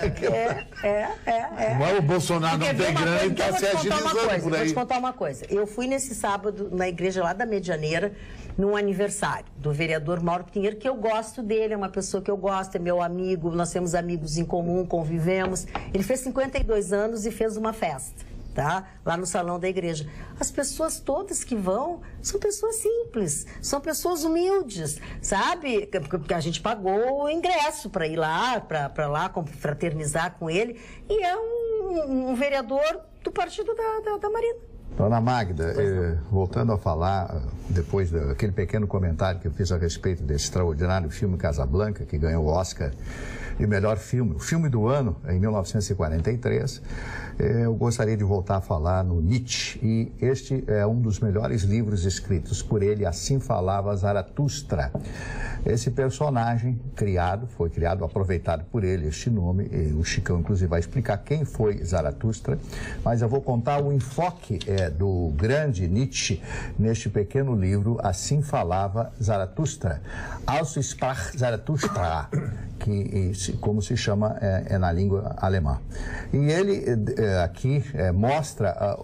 Mas o Bolsonaro não tem grana e está se agilizando por aí. Vou te contar uma coisa. Eu fui nesse sábado na igreja lá da Medianeira, num aniversário do vereador Mauro Pinheiro, que eu gosto dele, é uma pessoa que eu gosto, é meu amigo, nós temos amigos em comum, convivemos. Ele fez 52 anos e fez uma festa. tá? Lá no salão da igreja. As pessoas todas que vão são pessoas simples, são pessoas humildes, sabe? Porque a gente pagou o ingresso para ir lá, para lá fraternizar com ele, e é um vereador do partido da Marina. Dona Magda, voltando a falar, depois daquele pequeno comentário que eu fiz a respeito desse extraordinário filme Casablanca, que ganhou o Oscar de melhor filme, o filme do ano, em 1943, eu gostaria de voltar a falar no Nietzsche, e este é um dos melhores livros escritos por ele, Assim Falava Zaratustra. Esse personagem foi criado, aproveitado por ele, este nome, e o Chicão, inclusive, vai explicar quem foi Zaratustra, mas eu vou contar o enfoque do grande Nietzsche neste pequeno livro, Assim Falava Zaratustra. Also sprach Zaratustra, como se chama na língua alemã. E ele aqui mostra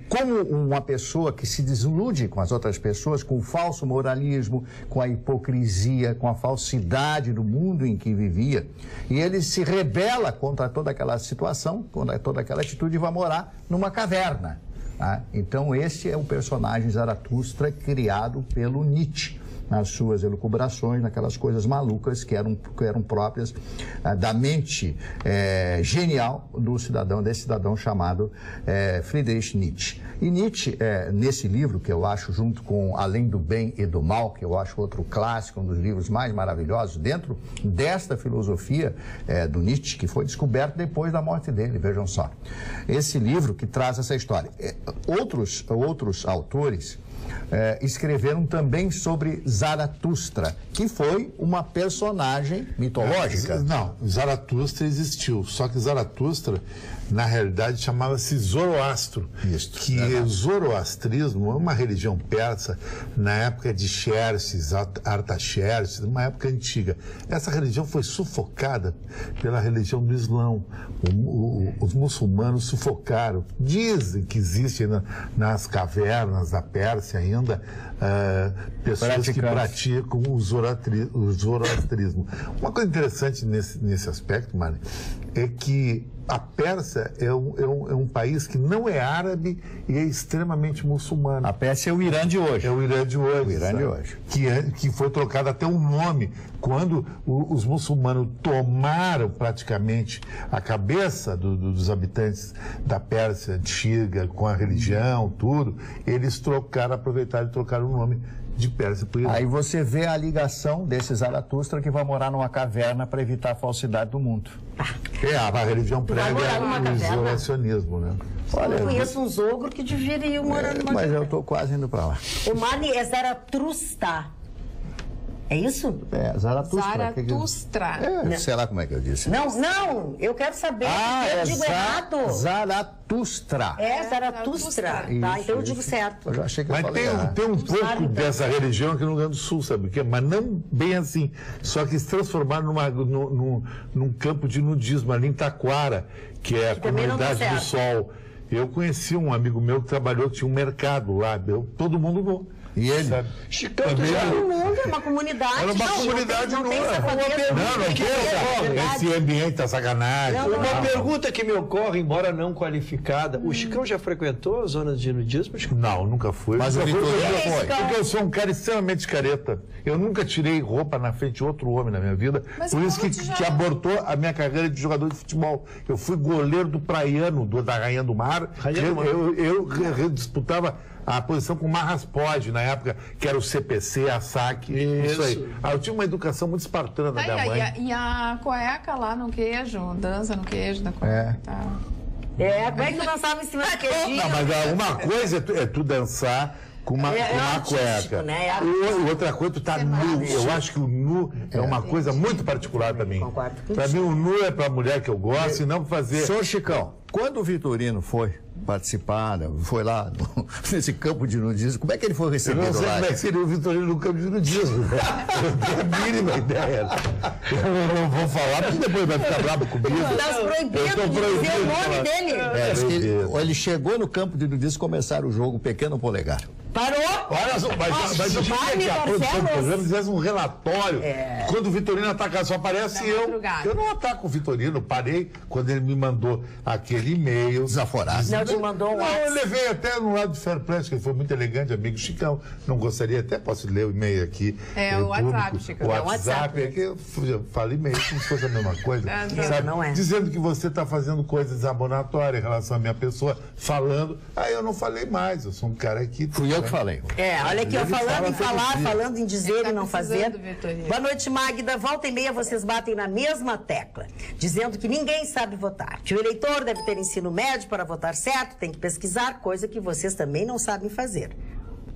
como uma pessoa que se desilude com as outras pessoas, com o falso moralismo, com a hipocrisia, com a falsidade do mundo em que vivia, e ele se rebela contra toda aquela situação, contra toda aquela atitude, e vai morar numa caverna. Tá? Então, este é o personagem Zaratustra criado pelo Nietzsche, nas suas elucubrações, naquelas coisas malucas que eram próprias da mente genial desse cidadão chamado Friedrich Nietzsche. E Nietzsche, nesse livro, que eu acho, junto com Além do Bem e do Mal, que eu acho outro clássico, um dos livros mais maravilhosos, dentro desta filosofia do Nietzsche, que foi descoberto depois da morte dele, vejam só. Esse livro que traz essa história. Outros autores escreveram também sobre Zaratustra, que foi uma personagem mitológica. Não, Zaratustra existiu, só que Zaratustra, na realidade, chamava-se Zoroastro. Isso, que o zoroastrismo é uma religião persa na época de Xerxes, Artaxerxes, uma época antiga. Essa religião foi sufocada pela religião do Islão. Os muçulmanos sufocaram. Dizem que existe nas cavernas da Pérsia ainda pessoas que praticam o zoroastrismo. Uma coisa interessante nesse aspecto, Mari, é que a Pérsia é um país que não é árabe e é extremamente muçulmano. A Pérsia é o Irã de hoje. É o Irã de hoje. O Irã de hoje. Que foi trocado até um nome. Quando os muçulmanos tomaram praticamente a cabeça dos habitantes da Pérsia antiga, com a religião, tudo, eles aproveitaram e trocaram o nome de Pérsia por Irã. Aí você vê a ligação desse Zaratustra que vai morar numa caverna para evitar a falsidade do mundo. A religião prega o isolacionismo, né? Olha, eu conheço uns ogros que deveriam morar numa mas caverna. eu estou quase indo para lá. O Mani é Zaratustra. É isso? Zaratustra. Zaratustra. Sei lá como é que eu disse. Não, eu quero saber. Eu digo errado. Zaratustra. Zaratustra. Tá, então eu digo certo. Eu já achei que eu falei tem um pouco dessa religião aqui no Rio Grande do Sul, sabe o quê? Mas não bem assim. Só que se transformaram num campo de nudismo ali em Taquara, que é a Comunidade do Sol. Eu conheci um amigo meu que trabalhou, tinha um mercado lá, todo mundo nu. E ele? Chicão, todo mundo, é uma comunidade. Era uma comunidade não tem esse ambiente tá sacanagem. Uma pergunta que me ocorre, embora não qualificada, o Chicão já frequentou as zonas de nudismo? Não, nunca fui. Mas o Vitor já foi. Porque eu sou um cara extremamente careta. Eu nunca tirei roupa na frente de outro homem na minha vida. Mas por isso que abortou a minha carreira de jogador de futebol. Eu fui goleiro do Praiano, da Rainha do Mar. Eu disputava a posição com Marras Pode, na época, que era o CPC, a SAC, isso aí. Eu tinha uma educação muito espartana da minha mãe. E a cueca lá no queijo, dança no queijo da cueca. Tá. Como é que tu dançava em cima do queijinho? Não, mas uma coisa é tu dançar com uma cueca. Né? Outra coisa, tu tá nu. Eu acho que o nu é uma coisa muito particular pra mim. Pra mim, o nu é pra mulher que eu gosto e não pra fazer... Senhor Chicão, quando o Vitorino foi participar, foi lá nesse campo de nudismo, como é que ele foi recebido lá? Eu não sei como é que seria o Vitorino no campo de nudismo. Eu tenho a mínima ideia. Eu não vou falar, porque depois vai ficar bravo comigo. Estás proibido de dizer o nome dele. Ele chegou no campo de nudismo e começaram o jogo Pequeno Polegar. Parou? Olha só, mas eu queria que a produção do programa fizesse um relatório. Quando o Vitorino ataca, só aparece eu. Eu não ataco o Vitorino, parei quando ele me mandou aquele e-mail. Desaforado. Não, te mandou um Não, eu levei até no lado do Fair Play, que ele foi muito elegante, amigo Chicão. Não gostaria, até posso ler o e-mail aqui. O WhatsApp, Chicão. O WhatsApp, é que eu falo e-mail como se fosse a mesma coisa. Sabe? Não é. Dizendo que você está fazendo coisas desabonatórias em relação à minha pessoa, falando. Aí eu não falei mais, eu sou um cara aqui. Fui eu que falei. Olha aqui, ó, falando em falar, falando em dizer e não fazer. Vitorino. Boa noite, Magda. Volta e meia vocês batem na mesma tecla, dizendo que ninguém sabe votar, que o eleitor deve ter ensino médio para votar certo, tem que pesquisar, coisa que vocês também não sabem fazer.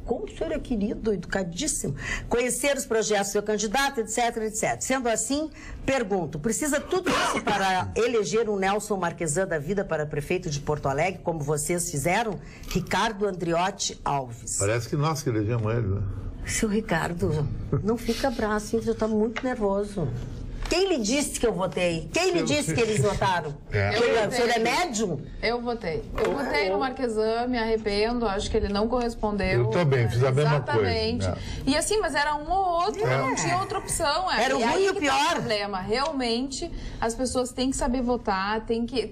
Como o senhor é querido, educadíssimo. Conhecer os projetos do seu candidato, etc, etc. Sendo assim, pergunto, precisa tudo isso para eleger um Nelson Marquesan da vida para prefeito de Porto Alegre, como vocês fizeram? Ricardo Andriotti Alves. Parece que nós que elegemos ele, né? Seu Ricardo, não fica bravo, você está muito nervoso. Quem lhe disse que eu votei? Quem lhe disse que eles votaram? O senhor é médium? Eu votei. Eu votei no Marquesan, me arrependo, acho que ele não correspondeu. Eu também, fiz a mesma coisa. Exatamente. E assim, mas era um ou outro, não tinha outra opção. Era o ruim e o pior. Tá o problema. Realmente, as pessoas têm que saber votar, têm que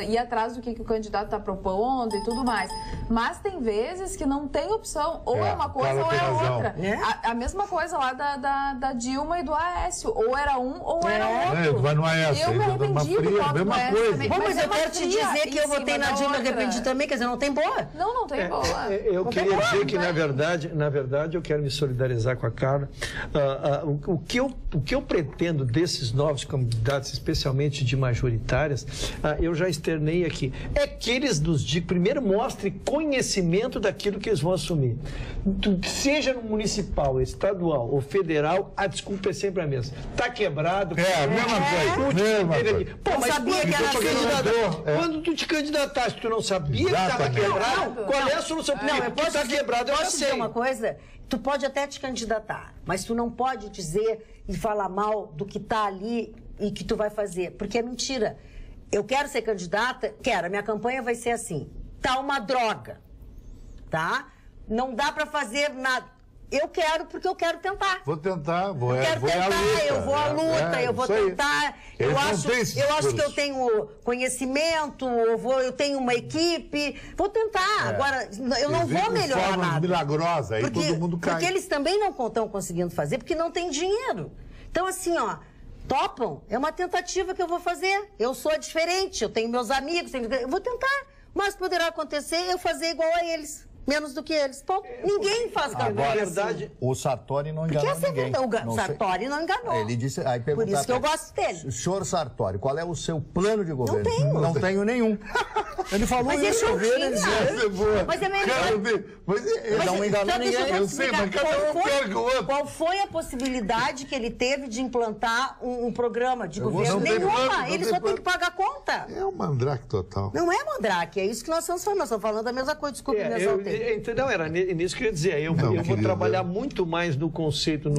ir atrás do que o candidato está propondo e tudo mais. Mas tem vezes que não tem opção. Ou é uma coisa ou é outra. A mesma coisa lá da Dilma e do Aécio. Ou era um ou era outro. Mas não é essa. Eu me arrependi do voto do mesma Aécio coisa. também. Bom, mas eu quero te dizer que eu votei na Dilma e arrependi também, quer dizer, não tem boa. Não tem boa. Eu queria dizer que, na verdade, eu quero me solidarizar com a Carla. O que eu pretendo desses novos candidatos, especialmente de majoritárias, eu já externei aqui, é que eles nos digam, primeiro mostrem conhecimento daquilo que eles vão assumir. Seja no municipal, estadual ou federal, a desculpa é sempre a mesma. Está quebrado. A mesma coisa. Pô, mas sabia que era assim. quando tu te candidataste, tu não sabia que estava quebrado? Qual é a solução? Não, eu posso está quebrado, eu já posso dizer sei. uma coisa? Tu pode até te candidatar, mas tu não pode dizer e falar mal do que está ali e que tu vai fazer, porque é mentira. Eu quero ser candidata, a minha campanha vai ser assim, tá uma droga, tá? Não dá para fazer nada. Eu quero porque eu quero tentar. Vou tentar, eu vou à luta, eu vou tentar. Eu acho que eu tenho conhecimento, eu tenho uma equipe. Vou tentar. Agora, eu não vou melhorar nada. Milagrosa, aí todo mundo cai. Porque eles também não estão conseguindo fazer, porque não tem dinheiro. Então, assim, topam, é uma tentativa que eu vou fazer. Eu sou diferente, eu tenho meus amigos, eu vou tentar. Mas poderá acontecer eu fazer igual a eles. Menos do que eles. Ninguém faz campanha assim. O Sartori não enganou ninguém. O Sartori não enganou. Ele disse, por isso que eu gosto dele. Senhor Sartori, qual é o seu plano de governo? Não tenho. Não tenho nenhum. Ele falou isso. Mas é melhor. Ele não enganou ninguém. Eu sei, mas cada um pega o outro. Qual foi a possibilidade que ele teve de implantar um programa de governo? Nenhuma. Ele só tem que pagar a conta. É um mandrake total. Não é mandrake, é isso que nós estamos falando. Nós estamos falando da mesma coisa. Desculpe, me exaltei. Entendeu? Era nisso que eu ia dizer. Eu vou trabalhar muito mais no conceito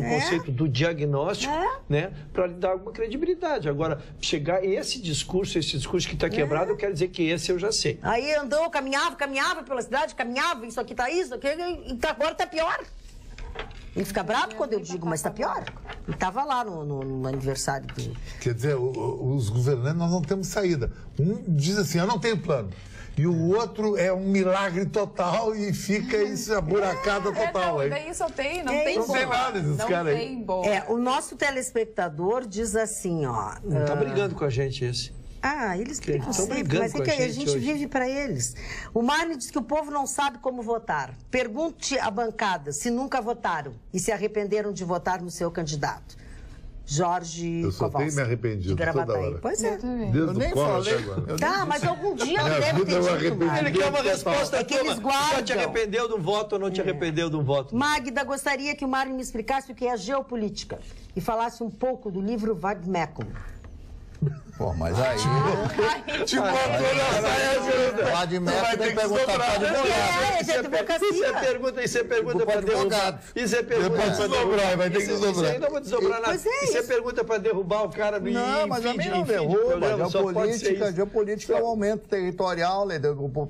do diagnóstico, né? Para lhe dar alguma credibilidade. Agora, chegar esse discurso que está quebrado, eu quero dizer que esse eu já sei. Aí andou, caminhava pela cidade, isso aqui está isso, e agora está pior. Ele fica bravo quando eu digo, mas está pior. Ele estava lá no aniversário dele. Quer dizer, os governantes, nós não temos saída. Um diz assim, eu não tenho plano. E o outro é um milagre total e fica isso, a buracada total. Daí só tem, não tem boa. Não tem nada esses caras aí. Tem boa. O nosso telespectador diz assim, Não está brigando com a gente esse. Eles brigam sempre, mas é que a gente vive para eles. O Mário diz que o povo não sabe como votar. Pergunte à bancada se nunca votaram e se arrependeram de votar no seu candidato. Jorge Eu só tenho me arrependido toda hora. Pois é. Desde o Collor até agora. Mas algum dia ele deve ter dito. Ele quer uma resposta que eles guardam. Já te arrependeu de um voto ou não te arrependeu de um voto? Magda, gostaria que o Mário me explicasse o que é geopolítica e falasse um pouco do livro Vadmekum. Pô, mas aí... Te botou na saia justa. Lá de México tem que perguntar para advogado. Isso é pergunta para derrubar. Isso é pergunta para desdobrar, vai ter que desdobrar. Isso aí não vou desdobrar nada. Isso é pergunta para derrubar o cara no Não, mas a mim não derruba. Geopolítica é um aumento territorial,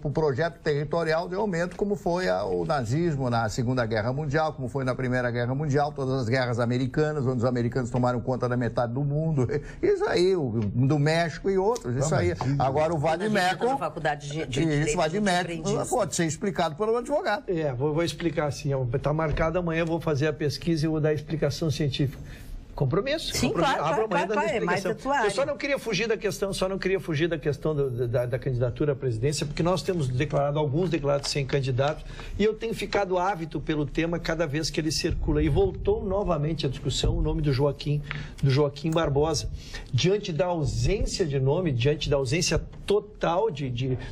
o projeto territorial de aumento, como foi o nazismo na Segunda Guerra Mundial, como foi na Primeira Guerra Mundial, todas as guerras americanas, onde os americanos tomaram conta da metade do mundo. Isso aí, do México e outros, isso aí. Agora o Vadimeco, isso Vadimeco pode ser explicado pelo advogado. Vou explicar assim, está marcado amanhã, vou fazer a pesquisa e vou dar a explicação científica. Compromisso. Sim, claro, é mais da tua área. Eu só não queria fugir da questão, da candidatura à presidência, porque nós temos alguns declarados sem candidatos, e eu tenho ficado ávido pelo tema cada vez que ele circula. E voltou novamente a discussão o nome do Joaquim Barbosa. Diante da ausência de nome, diante da ausência total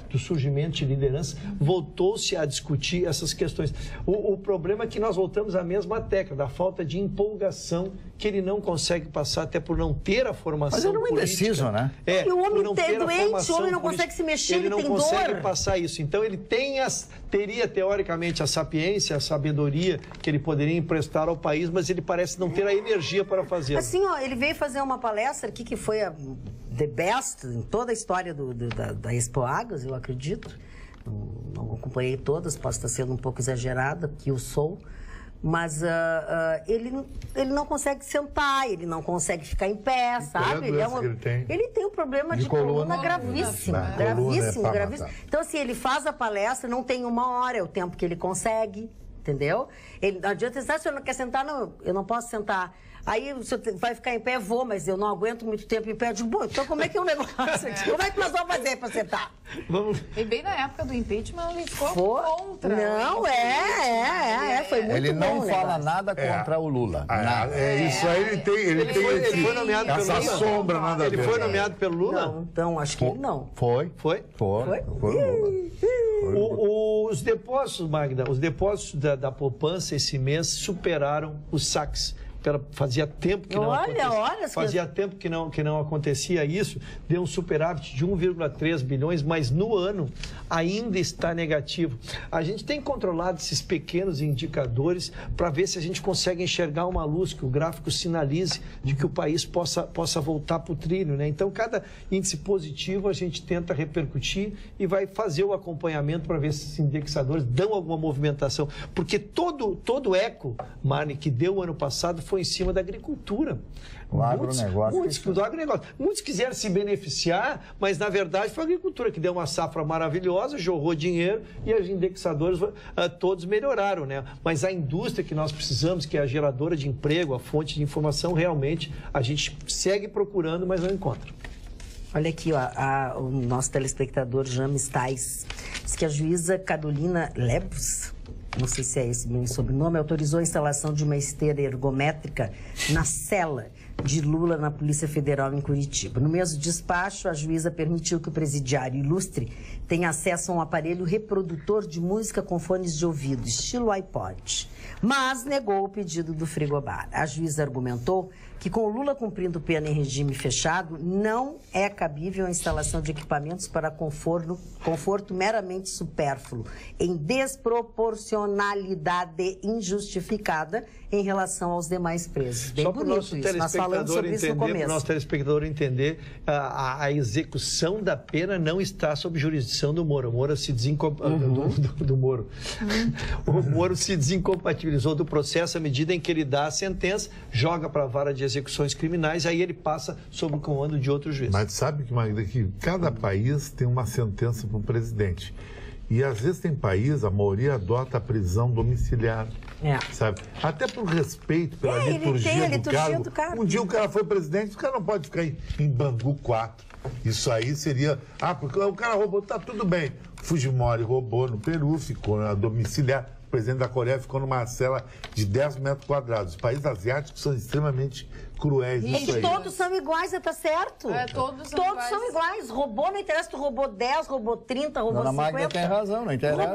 do surgimento de liderança, voltou-se a discutir essas questões. O problema é que nós voltamos à mesma tecla, da falta de empolgação que ele não consegue passar, até por não ter a formação política. Mas ele é um indeciso, né? E o homem é doente, o homem não consegue se mexer, ele tem dor. Ele não consegue passar isso. Então, ele teria, teoricamente, a sapiência, a sabedoria que ele poderia emprestar ao país, mas ele parece não ter a energia para fazê-lo. Assim, ele veio fazer uma palestra aqui que foi a the best em toda a história da Expo Águas, eu acredito. Não acompanhei todas, posso estar sendo um pouco exagerada, que eu sou. Mas ele não consegue sentar, ele não consegue ficar em pé, sabe? Ele tem um problema de coluna gravíssimo, gravíssimo. Então, assim, ele faz a palestra, não tem 1 hora, é o tempo que ele consegue, entendeu? Não adianta dizer, se o senhor não quer sentar, não, eu não posso sentar. Aí o senhor vai ficar em pé, mas eu não aguento muito tempo em pé. Eu digo, bom, então como é que é o negócio aqui? Como é que nós vamos fazer para sentar? E bem na época do impeachment, ele ficou contra. Não, foi muito bom. Ele não fala nada contra o Lula. Isso aí ele tem foi nomeado pelo Lula? Sombra, nada a ver. Ele foi nomeado pelo Lula? Não, então acho que ele não. Foi o Lula. Os depósitos, Magda, da poupança esse mês superaram os saques. Fazia tempo que não acontecia. Fazia tempo que não acontecia isso. Deu um superávit de 1,3 bilhões, mas no ano ainda está negativo. A gente tem controlado esses pequenos indicadores para ver se a gente consegue enxergar uma luz, que o gráfico sinalize de que o país possa voltar para o trilho, né? Então, cada índice positivo a gente tenta repercutir e vai fazer o acompanhamento para ver se esses indexadores dão alguma movimentação. Porque todo eco, Marne, que deu o ano passado foi em cima da agricultura. O agronegócio. Muitos quiseram se beneficiar, mas na verdade foi a agricultura que deu uma safra maravilhosa, jorrou dinheiro e os indexadores todos melhoraram, né? Mas a indústria que nós precisamos, que é a geradora de emprego, a fonte de informação, realmente a gente segue procurando, mas não encontra. Olha aqui, ó, o nosso telespectador James Tais diz que a juíza Carolina Lebus, não sei se é esse meu sobrenome, autorizou a instalação de uma esteira ergométrica na cela de Lula na Polícia Federal em Curitiba. No mesmo despacho, a juíza permitiu que o presidiário ilustre tenha acesso a um aparelho reprodutor de música com fones de ouvido, estilo iPod, mas negou o pedido do frigobar. A juíza argumentou que com o Lula cumprindo pena em regime fechado, não é cabível a instalação de equipamentos para conforto meramente supérfluo, em desproporcionalidade injustificada em relação aos demais presos. Bem bonito isso, nós falamos sobre isso no começo. Para o nosso telespectador entender, a execução da pena não está sob jurisdição do Moro. O Moro se O Moro se desincompatibilizou do processo à medida em que ele dá a sentença, joga para a vara de execuções criminais, aí ele passa sob o comando de outro juiz. Mas sabe que, Magda, que cada país tem uma sentença para o presidente. E às vezes tem país, a maioria adota a prisão domiciliar. Sabe? Até por respeito pela liturgia do cargo. Um dia o cara foi presidente, o cara não pode ficar em Bangu 4. Isso aí seria... porque o cara roubou, tá tudo bem. Fujimori roubou no Peru, ficou na domiciliar. O presidente da Coreia ficou numa cela de 10 metros quadrados. Os países asiáticos são extremamente cruéis É disso que aí. todos são iguais, tá certo? Todos Todos são iguais. Robô, não interessa se roubou 10, roubou 30, roubou Dona 50. Magda tem razão, não interessa.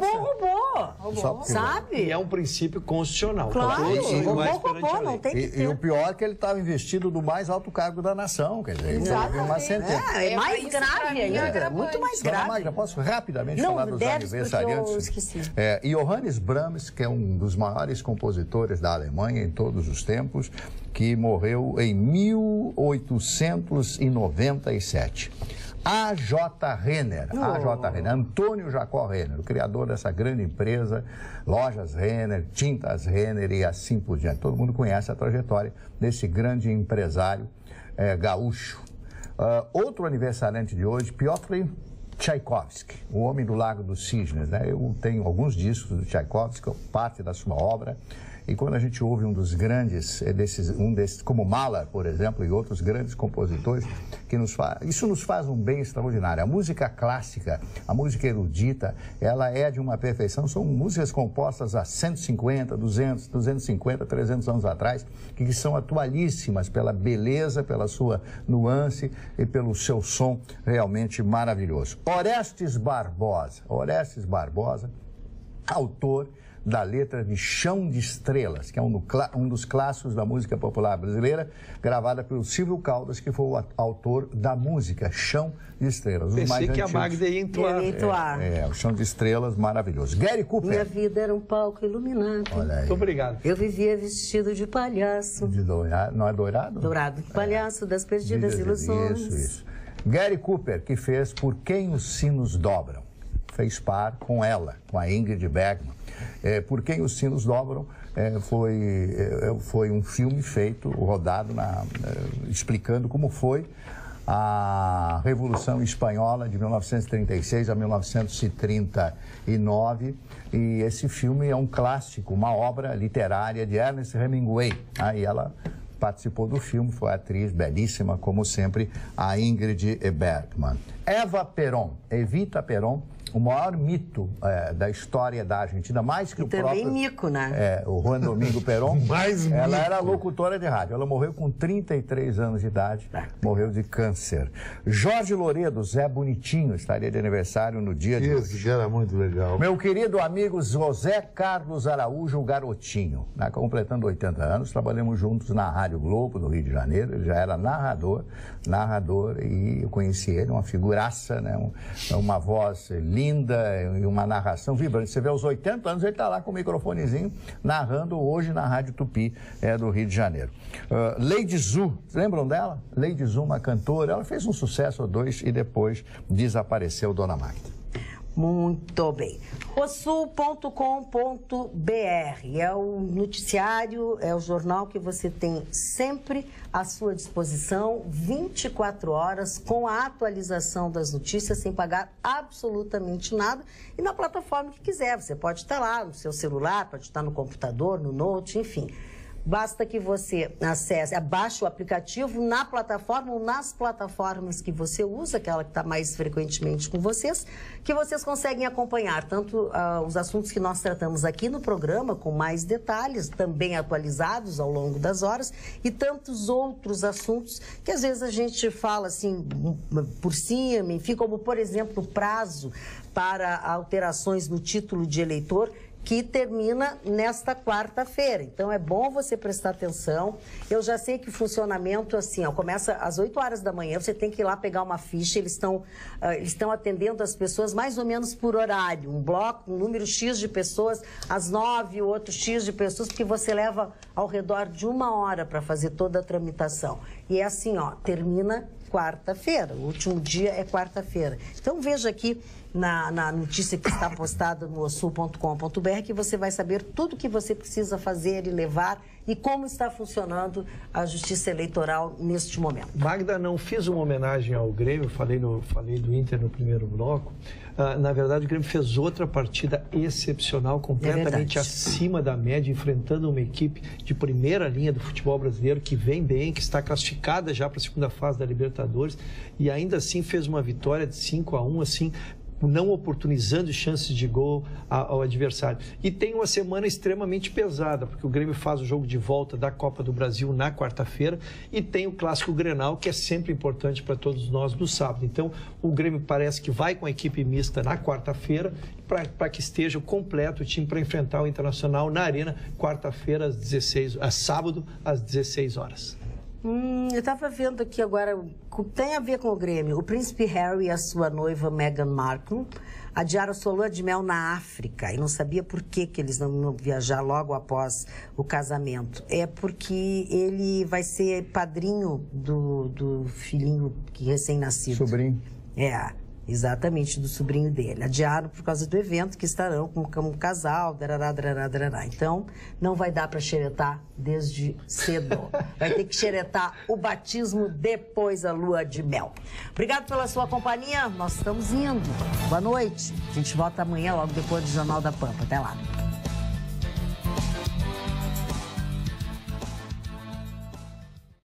Roubou. Sabe? E é um princípio constitucional. Claro, Todos iguais perante a roubou, não lei. tem que ter. E o pior é que ele estava investido do mais alto cargo da nação, quer dizer, ele teve uma sentença. É mais isso pra grave mim é ainda, agravante. muito mais Dona grave. Magda, posso rapidamente Não, falar dos deve, porque aniversariantes? eu esqueci. Johannes Brahms, que é um dos maiores compositores da Alemanha em todos os tempos, que morreu em 1897. A.J. Renner, Antônio Jacó Renner, o criador dessa grande empresa, Lojas Renner, Tintas Renner e assim por diante. Todo mundo conhece a trajetória desse grande empresário gaúcho. Outro aniversariante de hoje, Piotr Tchaikovsky, o Homem do Lago dos Cisnes, né? Eu tenho alguns discos do Tchaikovsky, parte da sua obra, e quando a gente ouve um dos grandes, desses, como Mahler, por exemplo, e outros grandes compositores, isso nos faz um bem extraordinário. A música clássica, a música erudita, ela é de uma perfeição, são músicas compostas há 150, 200, 250, 300 anos atrás, que são atualíssimas pela beleza, pela sua nuance e pelo seu som realmente maravilhoso. Orestes Barbosa, autor da letra de Chão de Estrelas, que é um dos clássicos da música popular brasileira, gravada pelo Silvio Caldas, que foi o autor da música Chão de Estrelas. Pensei que a Magda ia entoar. O Chão de Estrelas, maravilhoso. Gary Cooper. Minha vida era um palco iluminado. Olha aí. Muito obrigado. Eu vivia vestido de palhaço. De dourado, não é dourado? Dourado. Palhaço das perdidas ilusões. Isso. Gary Cooper, que fez Por Quem os Sinos Dobram. Fez par com ela, com a Ingrid Bergman. Por Quem os Sinos Dobram foi um filme feito, rodado, explicando como foi a Revolução Espanhola de 1936 a 1939. E esse filme é um clássico, uma obra literária de Ernest Hemingway. E ela participou do filme, foi atriz belíssima, como sempre, a Ingrid Bergman. Evita Peron, o maior mito da história da Argentina, mais que o próprio... também mico, né? O Juan Domingo Perón. Ela mico. era locutora de rádio. Ela morreu com 33 anos de idade, morreu de câncer. Jorge Loredo, Zé Bonitinho, estaria de aniversário no dia de hoje. Isso, que era muito legal. Meu querido amigo José Carlos Araújo, o Garotinho, completando 80 anos, trabalhamos juntos na Rádio Globo, do Rio de Janeiro. Ele já era narrador, e eu conheci ele, uma figuraça, né? Uma voz linda e uma narração vibrante. Você vê, aos 80 anos ele está lá com o microfonezinho narrando hoje na Rádio Tupi do Rio de Janeiro. Lady Zu, lembram dela? Lady Zu, uma cantora, ela fez um sucesso ou dois e depois desapareceu, Dona Magda. Muito bem. Osul.com.br é o noticiário, é o jornal que você tem sempre à sua disposição, 24 horas, com a atualização das notícias, sem pagar absolutamente nada. E na plataforma que quiser, você pode estar lá no seu celular, pode estar no computador, no note, enfim. Basta que você abaixe o aplicativo na plataforma ou nas plataformas que você usa, aquela que está mais frequentemente com vocês, que vocês conseguem acompanhar tanto os assuntos que nós tratamos aqui no programa, com mais detalhes, também atualizados ao longo das horas, e tantos outros assuntos que às vezes a gente fala assim por cima, enfim, como por exemplo o prazo para alterações no título de eleitor, que termina nesta quarta-feira. Então, é bom você prestar atenção. Eu já sei que o funcionamento, assim, começa às 8 horas da manhã, você tem que ir lá pegar uma ficha, eles estão atendendo as pessoas mais ou menos por horário. Um bloco, um número X de pessoas, às 9, outro X de pessoas, porque você leva ao redor de 1 hora para fazer toda a tramitação. E é assim, termina quarta-feira, o último dia é quarta-feira. Então, veja aqui na notícia que está postada no osul.com.br que você vai saber tudo o que você precisa fazer e levar e como está funcionando a justiça eleitoral neste momento. Magda, não fiz uma homenagem ao Grêmio, falei do Inter no primeiro bloco. Na verdade, o Grêmio fez outra partida excepcional, completamente acima da média, enfrentando uma equipe de primeira linha do futebol brasileiro, que vem bem, que está classificada já para a segunda fase da Libertadores, e ainda assim fez uma vitória de 5-1, assim, não oportunizando chances de gol ao adversário. E tem uma semana extremamente pesada, porque o Grêmio faz o jogo de volta da Copa do Brasil na quarta-feira e tem o Clássico Grenal, que é sempre importante para todos nós no sábado. Então, o Grêmio parece que vai com a equipe mista na quarta-feira para que esteja completo o time para enfrentar o Internacional na Arena, quarta-feira, sábado, às 16 horas. Eu estava vendo aqui agora, tem a ver com o Grêmio. O príncipe Harry e a sua noiva Meghan Markle adiaram sua lua de mel na África e não sabia por que eles não iam viajar logo após o casamento. É porque ele vai ser padrinho do filhinho recém-nascido. Sobrinho. Exatamente, do sobrinho dele. Adiaram por causa do evento, que estarão com um casal, darará, darará, darará. Então, não vai dar para xeretar desde cedo. Vai ter que xeretar o batismo depois da lua de mel. Obrigado pela sua companhia. Nós estamos indo. Boa noite. A gente volta amanhã, logo depois do Jornal da Pampa. Até lá.